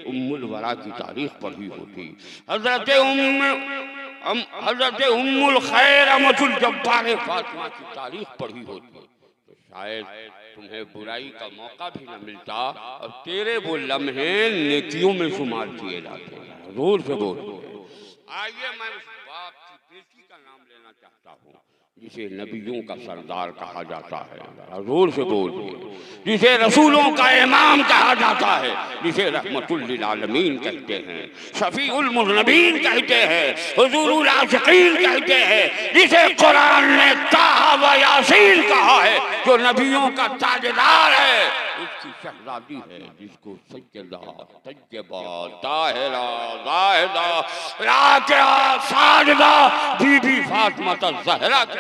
उम्मुल वरा की तारीख पढ़ी होती, हज़रत उम्मुल खैर अमतुल जब्बार फातिमा की तारीख पढ़ी होती, तो शायद तुम्हें बुराई का मौका भी न मिलता और तेरे वो लम्हे नेकियों में शुमार किए जाते। जोर से बोल। आइए, मैं उस बाप की बेटी का नाम लेना चाहता हूँ जिसे नबियों का सरदार कहा जाता है। जोर से बोलिए। जिसे रसूलों का इमाम कहा जाता है, जिसे रहमतुल लिल आलमीन कहते हैं, शफीउल मुज़नबीन कहते हैं, हुजूरुल आशिकीन कहते हैं, जिसे कुरान ने ताहा व यासीन कहा है, जो नबियों का ताजदार है, उसकी शहजादी है, जिसको सैयदा, तय्यबा, ताहिरा, ज़ाहिदा, राकिया, साजिदा बीबी फातिमा ज़हरा के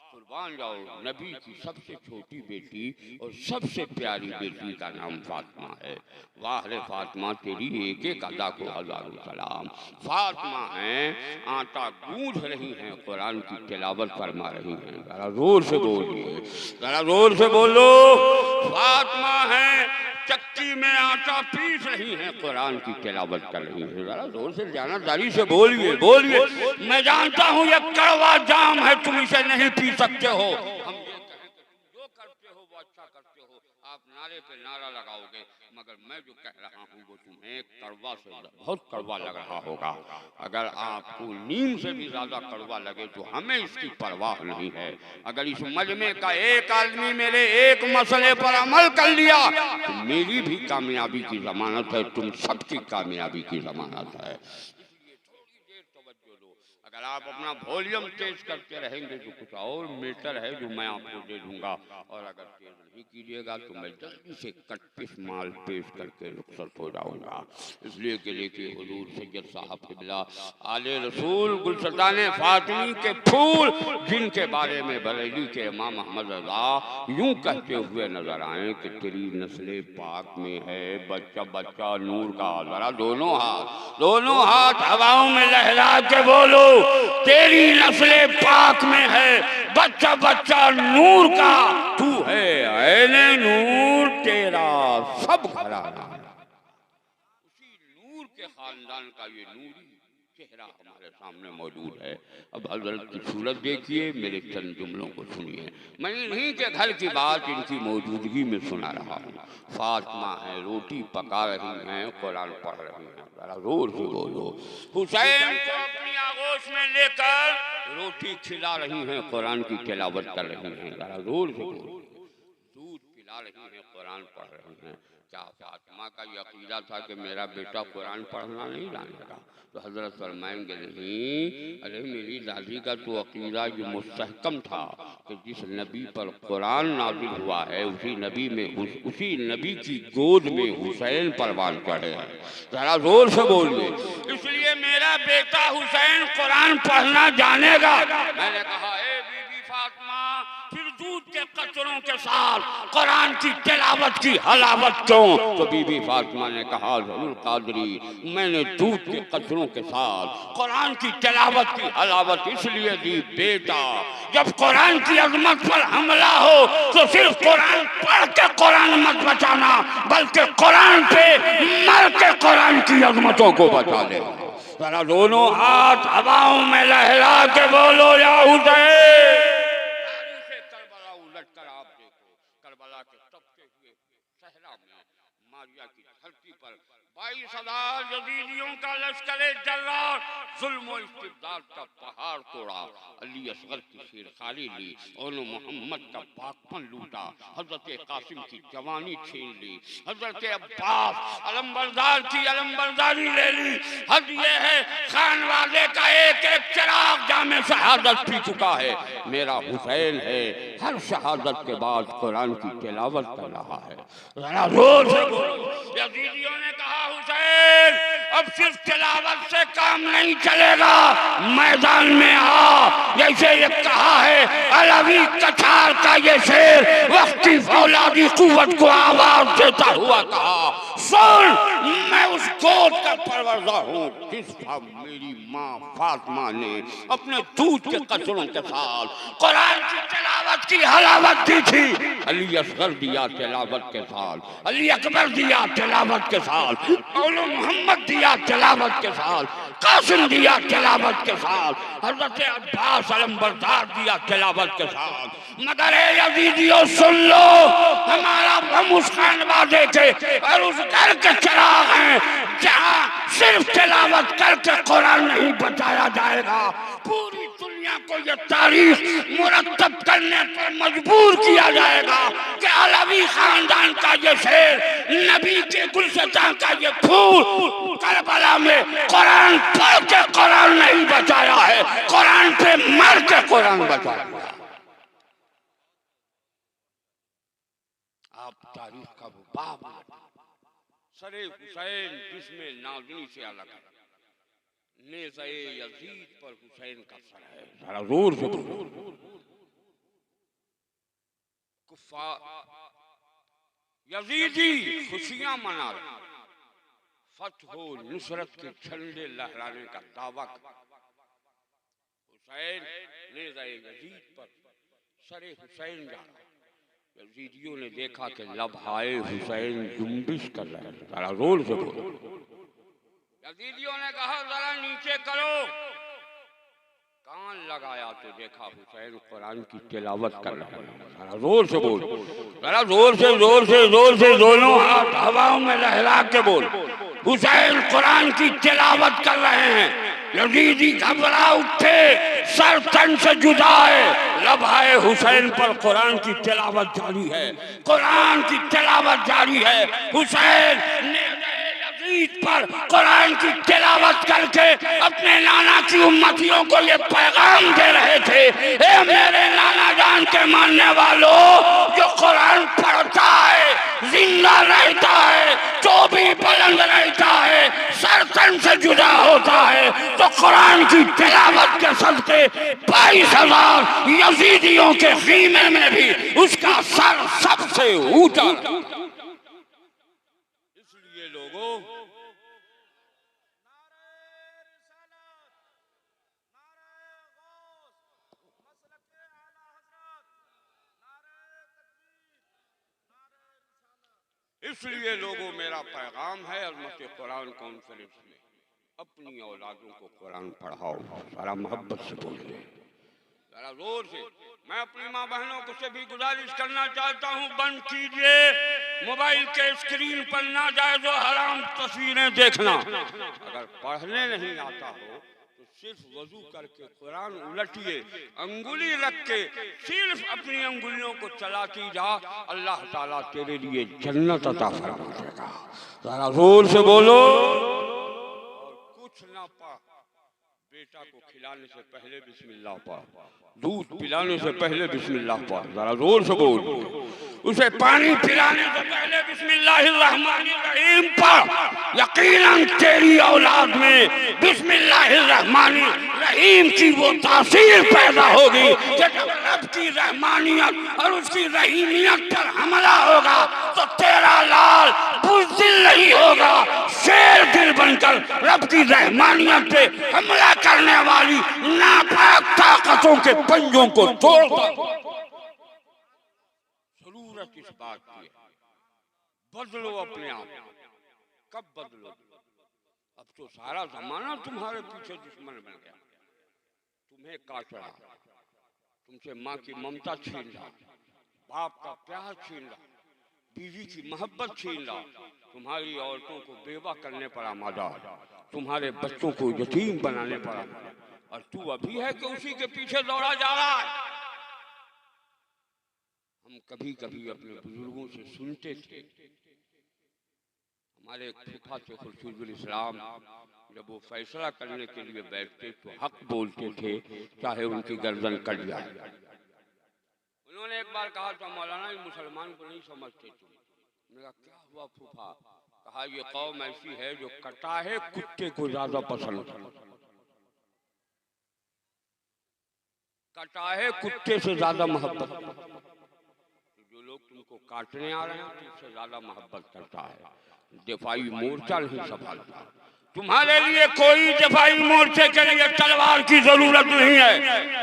कुर्बान जाओ। नबी की सबसे छोटी बेटी और सबसे प्यारी बेटी का नाम फातिमा है। वाह रे फातिमा, तेरी एक एक अदा को हज़ारों सलाम। फातिमा हैं, आटा गूंथ रही हैं, कुरान की तिलावत फरमा रही हैं। जरा जोर से बोलिए, जरा जोर से बोलो। फातिमा हैं, चक्की में आटा पीस रही हैं, कुरान की तिलावत कर रही हैं। जरा जोर से जानदारी से बोलिए, बोलिए। मैं जानता हूँ ये कड़वा जाम है, तुम इसे नहीं पी सकते हो। हम ये कहें कि जो करते हो वो अच्छा करते हो, आप नारे पे नारा लगाओगे, मगर मैं जो कह रहा हूँ वो तुम्हें कड़वा से बहुत कड़वा लग रहा होगा। अगर आपको नीम से भी ज्यादा कड़वा लगे तो हमें इसकी परवाह नहीं है। अगर इस मजमे का एक आदमी मेरे एक मसले पर अमल कर लिया तो मेरी भी कामयाबी की जमानत है, तुम सबकी कामयाबी की जमानत है। अगर आप अपना वॉल्यूम तेज करते रहेंगे तो कुछ और मीटर है जो मैं आपको दे दूंगा, और अगर तेज नहीं कीजिएगा तो मैं जल्दी से कटपिश माल पेश करके रुखसत हो जाऊंगा। इसलिए कि देखिए हुजूर सैयद साहब क़िबला आले रसूल गुलशतान फातिमी के फूल, जिनके बारे में बरेली के इमाम अहमद रज़ा यूं कहते हुए नजर आए कि तेरी नस्ल पाक में है बच्चा बच्चा नूर का। जरा दोनों हाथ हवाओं में लहरा के बोलो, तेरी नस्ल पाक में है बच्चा बच्चा नूर का, तू है ऐने नूर, तेरा सब घराना। उसी नूर के खानदान का ये नूरी चेहरा हमारे सामने मौजूद है। अब हजरत की सूरत देखिए, मेरे चंद जुमलों को सुनिए। मैं इन्हीं के घर की बात इनकी मौजूदगी में सुना रहा हूँ। फातिमा है, रोटी पका रही हैं, कुरान पढ़ रही हैं। जरा जोर से बोलो। हुसैन को अपनी आगोश में लेकर रोटी खिला रही हैं, कुरान की तिलावत कर रही हैं। जरा जोर से बोलो। दूध पिला रही हैं, कुरान पढ़ रही हैं। क्या फातिमा का ये अकीदा था कि मेरा बेटा कुरान पढ़ना नहीं जानेगा? तो हजरत फरमाएंगे नहीं, अरे मेरी दादी का तो अकीदा ये मुस्तहकम था कि जिस नबी पर कुरान नाज़िल हुआ है उसी नबी की गोद में हुसैन परवान चढ़े हैं। जरा जोर से बोलिए। इसलिए मेरा बेटा हुसैन कुरान पढ़ना जानेगा। मैंने कहा बीबी फातिमा, फिर दूध के कतरों के साथ कुरान की तिलावत की हलावत क्यों? तो बीबी फातिमा ने कहा, ज़रूर कादरी, मैंने दूध के कतरों के साथ कुरान की तिलावत की हलावत इसलिए दी बेटा, जब कुरान की अजमत पर हमला हो तो सिर्फ कुरान पढ़ के कुरान मत बचाना, बल्कि कुरान पे मर के कुरान की अजमतों को बचा ले। जरा दोनों हाथ हवाओं में लहरा के बोलो, या हुसैन। करबला के तपते हुए सहरा में मारिया की धरती पर 22,000 यजीदियों का लश्कर जर्रार जुल्म और इस्तिबदाद का पहाड़ तोड़ा। अली असगर की शेरखाली ली, ओनो मोहम्मद का पाकपन लूटा, हजरत कासिम की जवानी छीन ली, हजरत अब्बास अलमबरदार की अलमबरदारी ले ली। हद ये है खानवादे का एक एक चिराग जामे शहादत पी चुका है। मेरा हुसैन है, हर शहादत के बाद कुरान की तिलावत कर रहा है। जरा जोर से बोलो। यजीदियों ने कहा, हुसैन अब सिर्फ तिलावत से काम नहीं चलेगा, मैदान में आ। जैसे ये कहा है अलवी कछार का ये शेर, वक्ती फौलादी कुव्वत को आवाज देता हुआ कहा, सुन मैं उस गोद का परवरदा हूँ जिस पर मेरी माँ फातिमा ने अपने दूध के कतरों के साथ कुरान की तिलावत की हलावत दी थी। अली असगर दिया तिलावत के साथ, अली अकबर दिया तिलावत के साथ, औलो मोहम्मद दिया तिलावत के साथ, कासिम दिया तिलावत के साथ, हजरत अब्बास अलमबरदार दिया तिलावत के साथ। मगर यजीदियों सुन लो, हमारा हम उस खानवादे के और उस घर के चिराग हैं जहाँ सिर्फ तिलावत करके कुरान नहीं बचाया जाएगा। पूरी दुनिया को ये तारीख मुरतब करने पर मजबूर किया जाएगा कि अलवी खानदान का ये शेर, नबी के गुलशतान का ये फूल करबला में कुरान पढ़ के कुरान नहीं बचाया है, कुरान पे मर के कुरान बचाया। आप तारीख का वो बाब सरे हुसैन जिसमें नाज़नी से अलग है, नेज़े यजीद पर हुसैन का सर है। जरा जोर से यजीदी खुशियां मना रहे, फतह नुसरत के झंडे लहराने का दावा। हुसैन नेज़े यजीद पर सरे हुसैन जा रहा। यजीदियों ने देखा कि लबहाए हुसैन जुम्बिश कर रहे हैं। जरा जोर से बोलो। यजीदियों ने कहा, जरा नीचे करो। कान लगाया तो देखा हुसैन कुरान की तिलावत कर रहे हैं। जरा जोर से बोल, जरा जोर से दोनों हाथ हवाओं में लहरा के बोल। हुसैन कुरान की तिलावत कर रहे हैं। यजीदी घबरा उठे, सर तन से जुदा है। लबहाए हुसैन पर कुरान की तिलावत जारी है, कुरान की तिलावत जारी है। हुसैन ने ईद पर कुरान की तिलावत करके अपने नाना की उम्मतियों को ये पैगाम दे रहे थे, ए मेरे नाना जान के मानने वालों, जो कुरान पढ़ता है जिंदा रहता है, जो भी बुलंद रहता है, सर तन से जुदा होता है। तो कुरान की तिलावत के सदके 22,000 यजीदियों के खीमे में भी उसका सर सबसे ऊंचा। इसलिए लोगों, इसलिए लोगों मेरा पैगाम है अज़मत कुरान कॉन्फ्रेंस में अपनी औलादों को कुरान पढ़ाओ, सारा मोहब्बत से बोलिए, जरा जोर से। मैं अपनी माँ बहनों को से भी गुजारिश करना चाहता हूँ, बंद कीजिए मोबाइल के स्क्रीन पर ना जाए जो हराम तस्वीरें देखना। अगर पढ़ने नहीं आता हो तो सिर्फ वजू करके कुरान उलटिए, अंगुली रख के सिर्फ अपनी अंगुलियों को चलाती जा, अल्लाह ताला तेरे लिए जन्नत अता फरमा देगा। जरा जोर से बोलो। और कुछ ना पा, बेटा को खिलाने से पहले बिस्मिल्लाह पढ़, दूध पिलाने से पहले बिस्मिल्लाह पढ़, जरा जोर से बोल। उसे पानी पिलाने से पहले बिस्मिल्लाहिर्रहमानिर्रहीम पढ़। यकीनन तेरी औलाद में बिस्मिल्लाहिर्रहमानिर्रहीम की वो तासीर पैदा होगी कि जब रब की रहमानियत और उसकी रहीमियत पर हमला होगा तो तेरा लाल बुज़दिल नहीं होगा, शेर दिल बनकर रब की रहमानियत पे हमला करने वाली नापाक ताकतों के पंजों को तोड़ता। जरूरत इस बात की है, बदलो अपने आप। कब बदलो? अब तो सारा जमाना तुम्हारे पीछे दुश्मन बन गया, तुम्हें काट रहा, तुमसे माँ की ममता छीन रहा, बाप का प्यार छीन रहा, बीवी की मोहब्बत छीन रहा, तुम्हारी औरतों को बेवा करने पर आमादा, तुम्हारे बच्चों को यतीम बनाने पर आमादा, और तू अभी है कि उसी के पीछे दौड़ा जा रहा है। हम कभी कभी अपने बुजुर्गों से सुनते थे, हमारे फूफा थे खुर्शीदुल इस्लाम, जब वो फैसला करने के लिए बैठते तो हक बोलते थे, चाहे उनकी गर्दन कट जाए। उन्होंने एक बार कहा था, मौलाना ये मुसलमान को नहीं समझते तुम। मैंने कहा क्या हुआ फूफा? कहा ये कौम ऐसी है जो कटा है कुत्ते को ज्यादा पसंद करती, कटा है कुत्ते से ज्यादा मोहब्बत। जो लोग तुमको काटने आ रहे हैं तुमसे ज्यादा मोहब्बत करता है, दिफाई मोर्चा नहीं संभालता। तुम्हारे लिए कोई दिफाई मोर्चे के लिए तलवार की जरूरत नहीं है,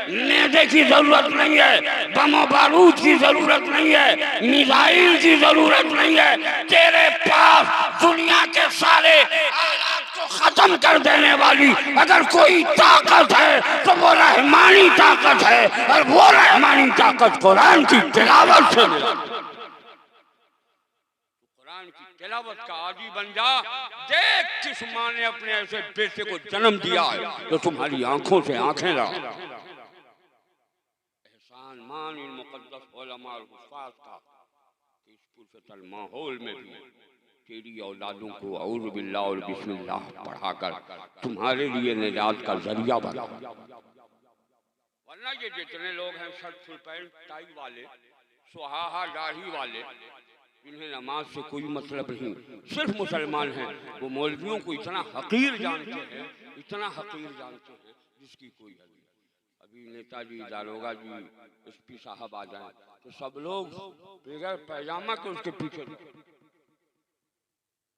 नेज़े की जरूरत नहीं है, बम बारूद की जरूरत नहीं है, मिसाइल की जरूरत नहीं है। तेरे पास दुनिया के सारे आलात को खत्म कर देने वाली अगर कोई ताकत है तो वो रहमानी ताकत है, और वो रहमानी ताकत कुरान की तिलावत से मिलती है। तिलावत का आदी बन जा। देख किस माँ ने अपने ऐसे बेटे को जन्म दिया है तो तुम्हारी आंखों से आंखें ला। एहसान मान इन मुक़द्दस उलमा और हुफ़ाज़ का कि इस पुरफ़ितर माहौल में भी तेरी औलादों को औज़ु बिल्लाह और बिस्मिल्लाह पढ़ाकर तुम्हारे लिए निजात का जरिया बना। वरना ये जितने लोग हैं शर्ट फुल पैंट टाई वाले, सुहाहा दाढ़ी वाले, जिन्हें नमाज से कोई मतलब नहीं, सिर्फ मुसलमान हैं, वो मौलवियों को इतना हकीर जानते हैं, इतना हकीर जानते हैं जिसकी कोई हद नहीं। अभी नेताजी, दारोगा जी, एसपी साहब आ जाए तो सब लोग बगैर पैजामा के उसके पीछे।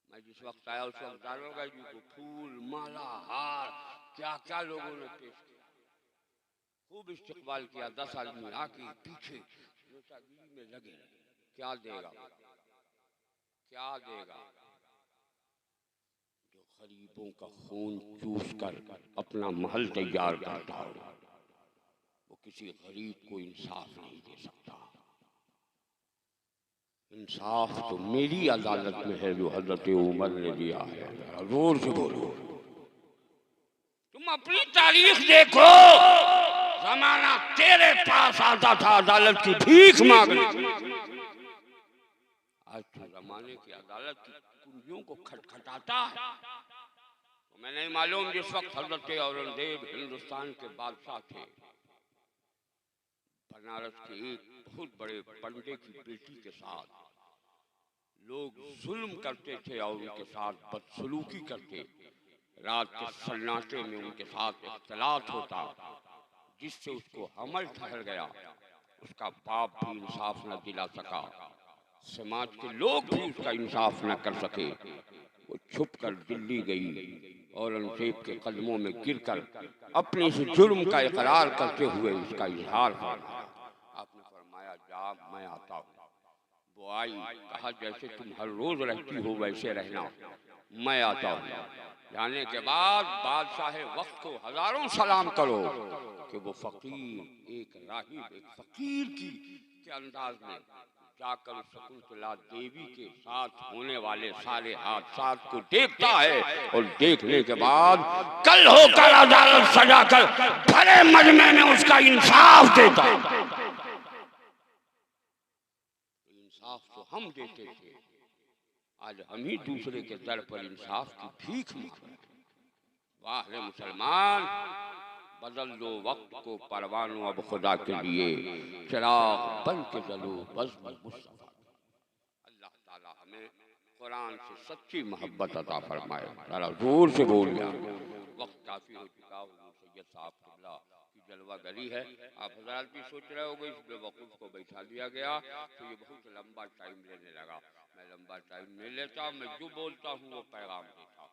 मैं जिस वक्त आया उस वक्त दारोगा जी को फूल माला हार क्या क्या लोगों ने पेश किया, खूब इस्तकबाल किया। 10 आदमी आके पीछे नेतागिरी में लगे, क्या देगा क्या देगा? जो गरीबों का खून चूस कर अपना महल तैयार करता हो वो किसी गरीब को इंसाफ नहीं दे सकता। इंसाफ तो मेरी अदालत में है जो हजरत उमर ने दिया है। जोर से बोलो। तुम अपनी तारीख देखो, जमाना तेरे पास आता था अदालत की भीख मांगने, आज तो जमाने की अदालत की कुंजियों को खटखटाता है। तो मैं नहीं मालूम जिस वक्त हजरत औरंगजेब हिंदुस्तान के बादशाह थे, बनारस के एक बहुत बड़े पंडे की बेटी के साथ लोग जुल्म करते थे और उनके साथ बदसलूकी करते। रात के सन्नाटे में उनके साथ इख्तिलात होता, जिससे उसको हमल ठहर गया। उसका बाप भी इंसाफ न दिला सका, समाज के लोग भी उसका इंसाफ न कर सके। वो छुप कर दिल्ली गई, औरंगजेब के कदमों में गिरकर अपने इस जुर्म का इकरार करते हुए उसका इजहार फरमाया। आपने फरमाया जा, मैं आता हूँ। वो आई, कहा जैसे तुम हर रोज रहती हो वैसे रहना, मैं आता हूँ। जाने के बाद बादशाह वक्त को हजारों सलाम करो कि वो फकीर एक राहिब एक फकीर की के अंदाज में जाकर शकुंतला देवी के साथ होने वाले सारे हादसात को देखता है और देखने के बाद कल होकर अदालत सजाकर भरे मजमे में उसका इंसाफ देता है। इंसाफ तो हम देते थे, आज हम ही दूसरे के दर पर इंसाफ की भीख मांग रहे हैं। वाह रे मुसलमान, बदल दो वक्त को परवानों अब खुदा के लिए, चिराग बन के जलो बज़्म मुस्तफा। अल्लाह ताला हमें कुरान से सच्ची मोहब्बत अता फरमाए। जरा जोर से बोल गया। वक्त काफी हो चुका। हुजूर सैयद साहब क़िबला की जलवा गरी है। आप हज़रात भी सोच रहे होंगे इस बेवकूफ़ को बैठा दिया गया तो ये बहुत लंबा टाइम लेने लगा। मैं लंबा टाइम नहीं लेता, मैं जो बोलता हूँ वो पैगाम देता हूँ।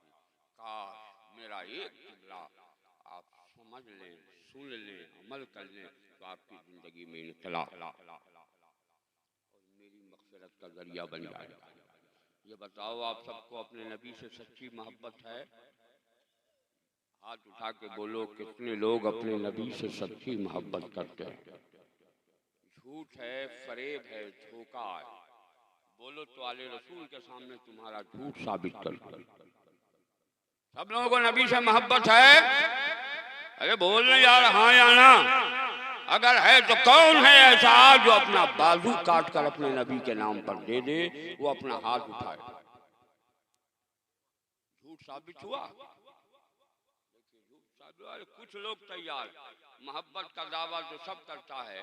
काश मेरा एक क़िबला आप समझ लें, सुन लें, अमल कर लें तो आपकी जिंदगी में इनक़िलाब और मेरी मग़फ़िरत का जरिया बन जाएगा। ये बताओ आप सबको अपने नबी से सच्ची मोहब्बत है? हाथ उठा के बोलो कितने लोग अपने नबी से सच्ची मोहब्बत करते हैं? झूठ है, फरेब है, धोखा है। बोलो तो आले रसूल के सामने तुम्हारा झूठ साबित कर। सब लोगों को नबी से मोहब्बत है? अरे बोल रहे यार, हाँ या ना? अगर है तो कौन है ऐसा जो अपना बाजू काट कर अपने नबी के नाम पर दे दे, वो अपना हाथ उठाए? झूठ साबित हुआ। देखिए झूठ साबित। कुछ लोग तैयार, मोहब्बत का दावा जो सब करता है,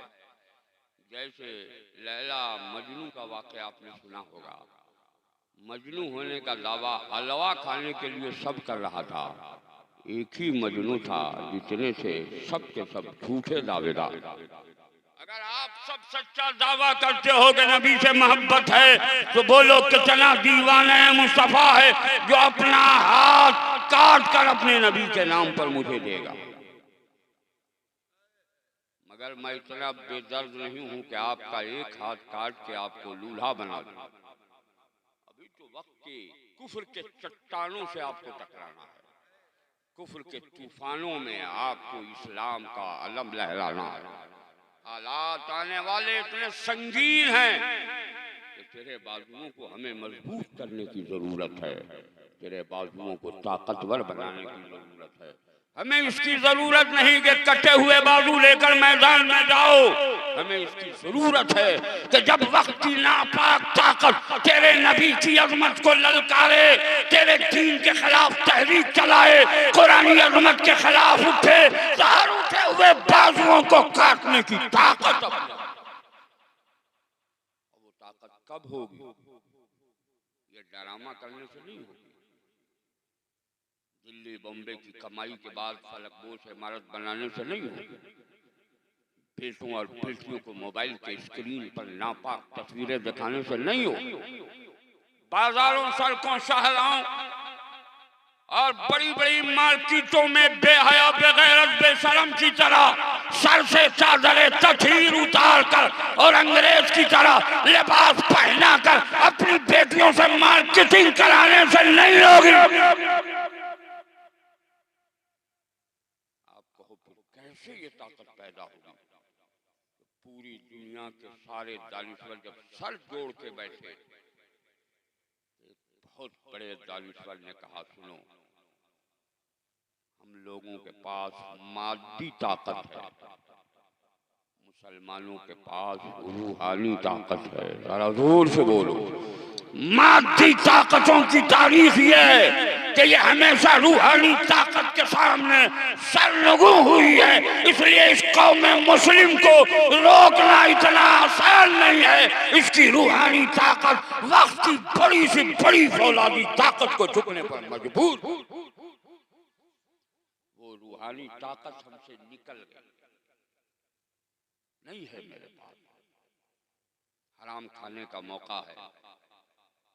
जैसे लैला मजनू का वाक़या आपने सुना होगा। मजनू होने का दावा हलवा खाने के लिए सब कर रहा था। एक ही मजनू था, जितने थे सब के सब झूठे दावेदार। अगर आप सब सच्चा दावा करते हो कि नबी से मोहब्बत है तो बोलो कितना दीवाना मुस्तफा है जो अपना हाथ काट कर अपने नबी के नाम पर मुझे देगा। मगर मैं इतना बेदर्द नहीं हूं कि आपका एक हाथ काट के आपको लूल्हा बना दूं। अभी तो वक्त के कुफ्र के चट्टानों से आपको टकराना है, कुफ्र के तूफानों में आपको इस्लाम का अलम लहराना है। हालात आने वाले इतने संगीन हैं कि तेरे बाजुओं को हमें मजबूत करने की जरूरत है, तेरे बाजुओं को ताकतवर बनाने की जरूरत है। हमें इसकी जरूरत नहीं कि कटे हुए बाजू लेकर मैदान में जाओ। हमें इसकी जरूरत है कि जब वक्त की नापाक ताकत तेरे नबी की अजमत को ललकारे, तेरे दीन के खिलाफ तहरीक चलाए, कुरानी अजमत के खिलाफ उठे, तो हर उठे हुए बाजुओं को काटने की ताकत। वो ताकत कब होगी? ये ड्रामा करने से नहीं होगी। दिल्ली बॉम्बे की कमाई के बाद फलकबोश इमारत बनाने से नहीं होगी। बेटों और बेटियों को मोबाइल के स्क्रीन पर नापाक तस्वीरें दिखाने से नहीं होगी। बाजारों, सड़कों, शहरों और बड़ी बड़ी मार्केटों में बेहया, बेगैरत, बेशरम की तरह सर से चादरे तथीर उतार कर और अंग्रेज की तरह लिबास पहना कर अपनी बेटियों से मार्केटिंग कराने से नहीं होगी। कैसे ये ताकत पैदा होगी? पूरी दुनिया के सारे दानिश्वर जब सर जोड़ के बैठे, एक बहुत बड़े दानिश्वर ने कहा सुनो, हम लोगों के पास मादी ताकत है, मुसलमानों के पास रूहानी ताकत है। जरा जोर से बोलो। मादी ताकतों की तारीफ ये है कि ये हमेशा रूहानी ताकत के सामने सरनगू हुई है। इसलिए इस कौम मुस्लिम को रोकना इतना आसान नहीं है। इसकी रूहानी ताकत वक्त की बड़ी से बड़ी फौलादी ताकत को झुकने पर मजबूर। वो रूहानी ताकत हमसे निकल गई, नहीं है मेरे पास। हराम खाने का मौका है,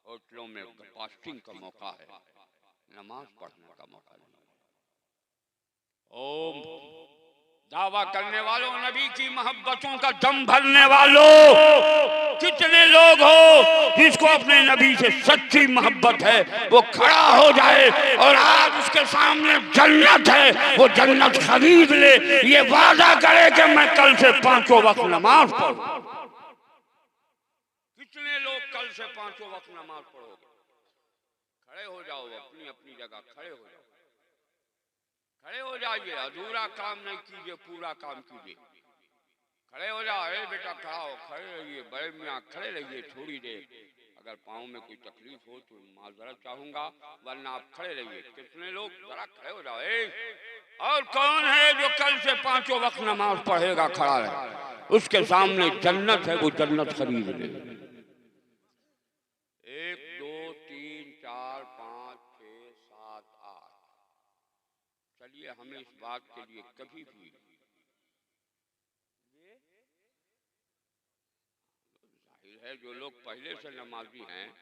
होटलों में फास्टिंग का मौका है, नमाज पढ़ने का मौका नहीं। ओम दावा करने वालों, नबी की मोहब्बतों का दम भरने वालों, कितने लोग हो जिसको अपने नबी से सच्ची मोहब्बत है, वो खड़ा हो जाए और आज उसके सामने जन्नत है, वो जन्नत खरीद ले, ये वादा करे कि मैं कल से 5 वक्त नमाज पढ़ूं। कितने लोग कल से 5 वक्त नमाज पढ़ोगे? खड़े हो जाओ, अपनी अपनी जगह खड़े हो जाओ, खड़े हो जाइए। अधूरा काम नहीं कीजिए, पूरा काम कीजिए। खड़े हो जाओ, अरे बेटा खड़ा हो, खड़े रहिए, बड़े मियाँ खड़े रहिए थोड़ी देर। अगर पाँव में कोई तकलीफ हो तो माजरत चाहूंगा, वरना आप खड़े रहिए। कितने लोग, जरा खड़े हो जाओ। और कौन है जो कल से 5 वक्त नमाज पढ़ेगा? खड़ा रहे, उसके सामने जन्नत है, वो जन्नत खरीद ले। 1 2 3 4 5 6 7 8। चलिए, हमें इस बात के लिए कभी भी जाहिर है, जो लोग पहले से नमाजी हैं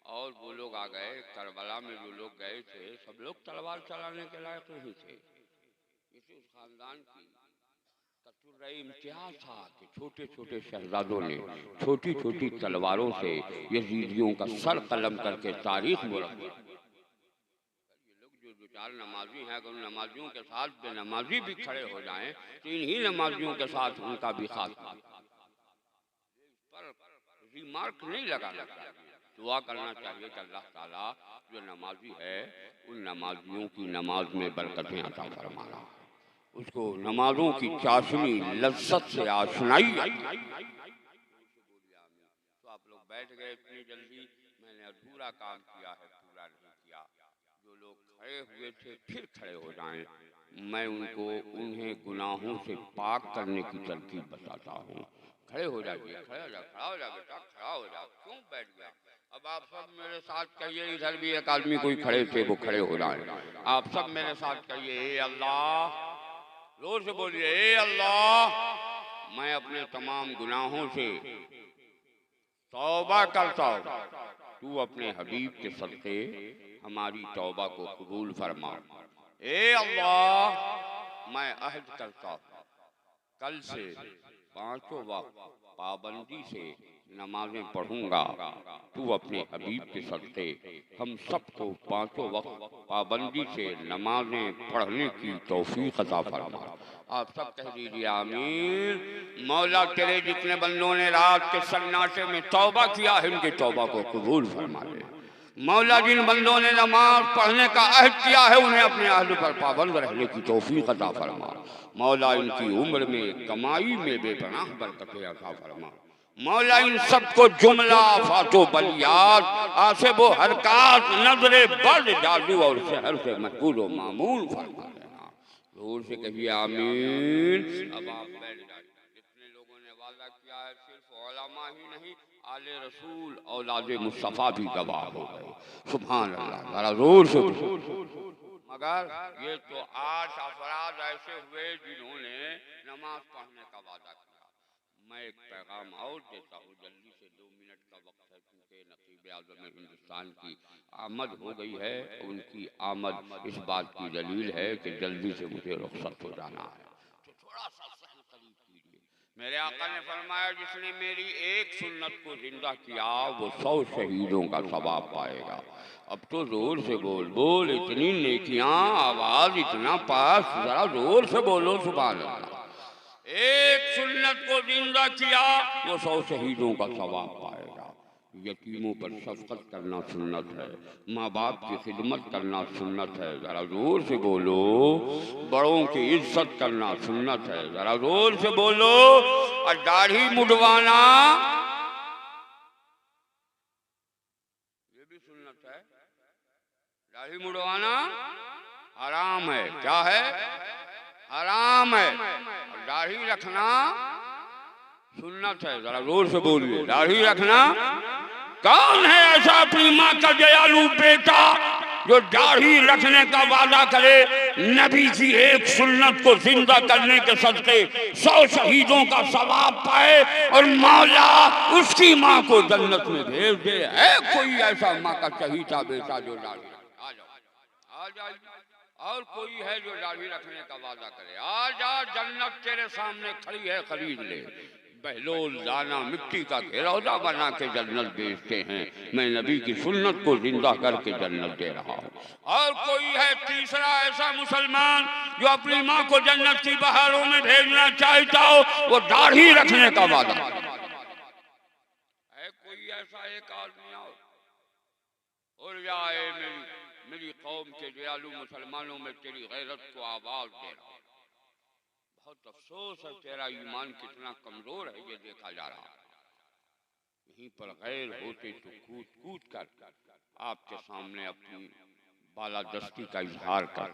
और वो लोग आ गए, करबला में जो लोग गए थे, सब लोग तलवार चलाने के लायक नहीं थे। इसी उस खानदान की तजुर्बे इम्तियाज था कि छोटे छोटे शहजादों ने छोटी छोटी तलवारों से यजीदियों का सर कलम करके तारीख में रखा। ये लोग जो 2-4 नमाजी हैं, अगर नमाजियों के साथ बेनमाजी भी खड़े हो जाएं तो इन्हीं नमाजियों के साथ उनका भी खात्मा। पर रिमार्क नहीं लगाना चाहिए, दुआ करना चाहिए कि अल्लाह ताला जो नमाजी है उन नमाजियों की नमाज में बरकतें अता फरमाना, उसको नमाजों की चाशनी लज्जत से आशनाई। तो आप लोग बैठ गए इतनी जल्दी, मैंने अधूरा काम किया है, पूरा नहीं किया। जो लोग खड़े हुए थे फिर खड़े हो जाएं, मैं उनको उन्हें गुनाहों से पाक करने की तरकीब बताता हूँ। खड़े हो जाइए, खड़े हो जाओ, खड़ा हो जाओ बेटा, खड़ा हो जाओ। क्यों बैठ गया? अब आप सब मेरे साथ कहिए, इधर भी एक आदमी कोई खड़े थे, वो खड़े हो जाए। आप सब मेरे साथ कहिए, ए अल्लाह, जोर से बोलिए, ए अल्लाह, मैं अपने तमाम गुनाहों से तौबा करता हूँ, तू अपने हबीब के सदक़े हमारी तौबा को कबूल फरमा। ए अल्लाह, मैं अहद करता हूँ कल से 5 वक्त पाबंदी से नमाजें पढ़ूंगा, तू अपने हबीब के सदक़े हम सबको 5 वक्त पाबंदी से नमाजें पढ़ने की तौफीक अता फरमा। आप सब कह दीजिए आमीन। मौला तेरे जितने बंदों ने रात के सन्नाटे में तौबा किया है, उनकी तौबा को कबूल फरमा ले। मौला जिन बंदों ने नमाज पढ़ने का अहद किया है, उन्हें अपने अहद पर पाबंद रहने की तौफीक अता फरमा। मौला इनकी उम्र में, कमाई में बेपनाह बरकतें अता फरमा। मौला इन सबको जुमला फातो बलियात, आसिबो हरकात, नजरे बद, जादू और शहर से महफूज व मामून फरमा देना। जोर से कहिए आमीन। अब आप बैठ जाइए। जितने लोगों ने वादा किया है, सिर्फ उलमा ही नहीं, आले रसूल औलादे मुस्तफा भी गवाह हो गए। सुभान अल्लाह, जरा जोर से। मगर ये तो 8 अफराद ऐसे हुए जिन्होंने नमाज पढ़ने का वादा किया। मैं एक पैगाम और देता हूँ, जल्दी से 2 मिनट का वक्त है, क्योंकि नकीब आज़म हिंदुस्तान की आमद हो गई है। उनकी आमद इस बात की दलील है कि जल्दी से मुझे रुखसत हो जाना है, तो थोड़ा सा सहन करीब कीजिए। मेरे आका ने फरमाया, जिसने मेरी एक सुन्नत को जिंदा किया वो 100 शहीदों का सवाब पाएगा। अब तो जोर से बोल, बोल, इतनी नेकियां, आवाज इतना पास, जरा जोर से बोलो सुभान अल्लाह। एक सुन्नत को जिंदा किया वो 100 शहीदों का सवाब पाएगा। यतीमों पर शफकत करना सुन्नत है, माँ बाप की खिदमत करना सुन्नत है, जरा जोर से बोलो। बड़ों की इज्जत करना सुन्नत है, जरा जोर से बोलो। और दाढ़ी मुड़वाना भी सुन्नत है। दाढ़ी मुड़वाना हराम है। क्या है? हराम है। और दाढ़ी रखना सुन्नत है। जरा जोर से बोलिए, दाढ़ी रखना। कौन है ऐसा अपनी माँ का दयालु बेटा जो दाढ़ी रखने का वादा करे, नबी की एक सुन्नत को जिंदा करने के सदके 100 शहीदों का सवाब पाए और मौला उसकी माँ को जन्नत में भेज दे? है कोई ऐसा माँ का चहीता बेटा जो दाढ़ी? आ जाओ, आ जाओ। और कोई है जो दाढ़ी रखने का वादा करे? आ जा, जन्नत तेरे सामने खड़ी है, खरीद ले। बहलोल दाना मिट्टी का घेरौदा बना के जन्नत बेचते हैं, मैं नबी की सुन्नत को जिंदा करके जन्नत दे रहा हूँ। और कोई है तीसरा ऐसा मुसलमान जो अपनी माँ को जन्नत की बहारों में भेजना चाहता हो, वो दाढ़ी रखने का वादा है। कोई ऐसा एक आदमी और जाए, मेरी कौम के दयालु मुसलमानों में तेरी गैरत को आवाज दे रहा हूँ। बहुत अफसोस है, तेरा ईमान कितना कमजोर है ये देखा जा रहा है। यहीं पर गैर होते तो कूद कूद कर आपके सामने अपनी बालादस्ती का इजहार कर।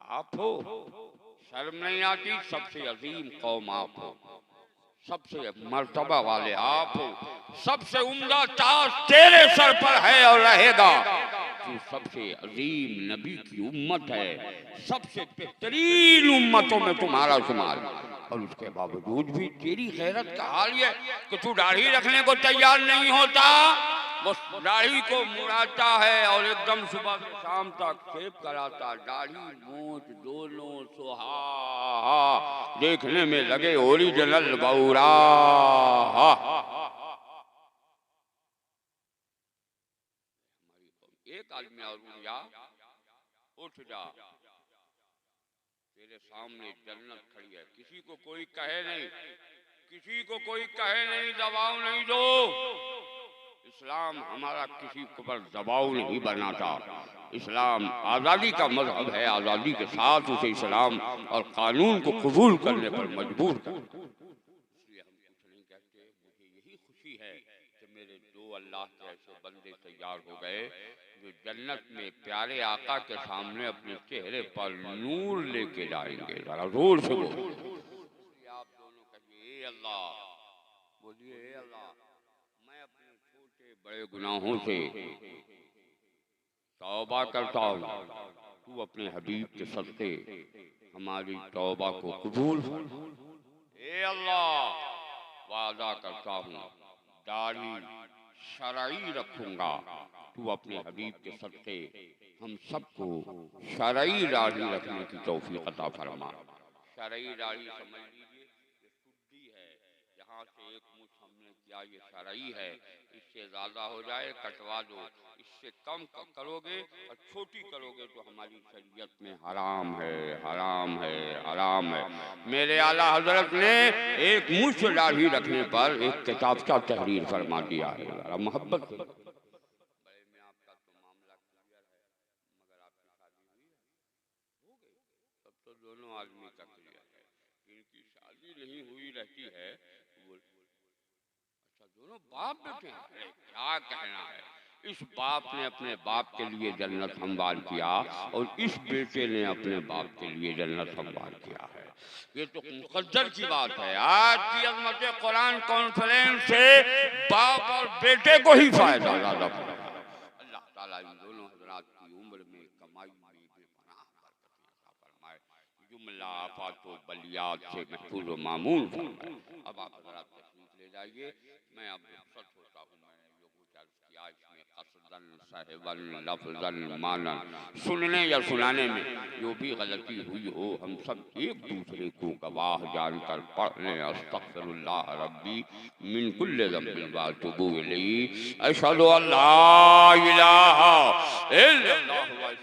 आप हो, शर्म नहीं आती? सबसे अजीम कौम आप हो, सबसे मर्तबा वाले आप हो, सबसे उम्दा ताज तेरे सर पर है और रहेगा। तू सबसे अजीम नबी की उम्मत है, सबसे बेहतरीन उम्मतों में तुम्हारा शुमार, और उसके बावजूद भी तेरी गैरत का हाल ये कि तू दाढ़ी रखने को तैयार नहीं होता। वो दाढ़ी को मुड़ाता है और एकदम सुबह से शाम तक शेप कराता। दाढ़ी मूंछ दोनों सुहा देखने में लगे ओरिजिनल बौरा। एक आदमी और उठ जा, तेरे सामने जन्नत खड़ी है। किसी को कोई कहे नहीं, किसी को कोई कहे नहीं, दबाव नहीं दो। इस्लाम हमारा किसी पर दबाव नहीं बनाता। इस्लाम आज़ादी का मजहब है, आज़ादी के साथ उसे इस्लाम और कानून को कबूल करने पर मजबूर कर। इसलिए हम कुछ नहीं कहते। मुझे यही खुशी है कि मेरे दो अल्लाह के ऐसे बंदे तैयार हो गए जो जन्नत में प्यारे आका के सामने अपने चेहरे पर नूर लेके जाएंगे। जरा जोर से बोलो, आप दोनों कहिए अल्लाह, बोलिए अल्लाह, मैं अपने छोटे बड़े गुनाहों से तौबा करता हूँ, तू अपने हबीब के सदके हमारी तौबा को कबूल। ए अल्लाह, वादा करता हूँ दाढ़ी शरई रखूंगा, तू अपने हबीब के सदके हम सबको शरई दाढ़ी रखने की तौफीक अता फरमा। शरई दाढ़ी समझ लीजिए ये शुद्धि है, यहाँ से एक मुझ हमने किया ये शरई है, इससे ज्यादा हो जाए कटवा दो, इससे कम करोगे और छोटी करोगे तो हमारी शरीयत में हराम है, हराम है, हराम है। मेरे आला हजरत ने एक मुश्त दाढ़ी रखने पर एक किताब का तहरीर फरमा दिया है। मोहब्बत दोनों आदमी का क्लियर है, इनकी शादी नहीं हुई रहती है। अच्छा, दोनों बाप बेटे हैं, क्या कहना है। इस बाप ने अपने बाप के लिए जन्नत हमवार किया और इस बेटे ने अपने बाप के लिए जन्नत हमवार किया है। ये तो मुकद्दर की बात है। आज की अज़मत कुरान कॉन्फ्रेंस से बाप और बेटे को ही फायदा ज्यादा पड़ा। अल्लाह ताला इन दोनों हजरात की उम्र में कमाई जुमला आफातो बलियात से महफूज व मामून फरमाए। अब आप हजरात तशरीफ ले जाइए, मैं अब रुखसत होता हूँ। मैंने जो कुछ अर्ज़ किया इसमें क़स्दन साहिबन लफ्ज़न मानन सुनने या सुनाने में जो भी गलती हुई हो, हम सब एक दूसरे को गवाह जानकर पढ़ लें। अस्तग़फिरुल्लाह रब्बी मिन कुल्लि ज़ंबिन व अतूबु इलैहि। अशहदु अल्ला इलाहा इल्लल्लाह व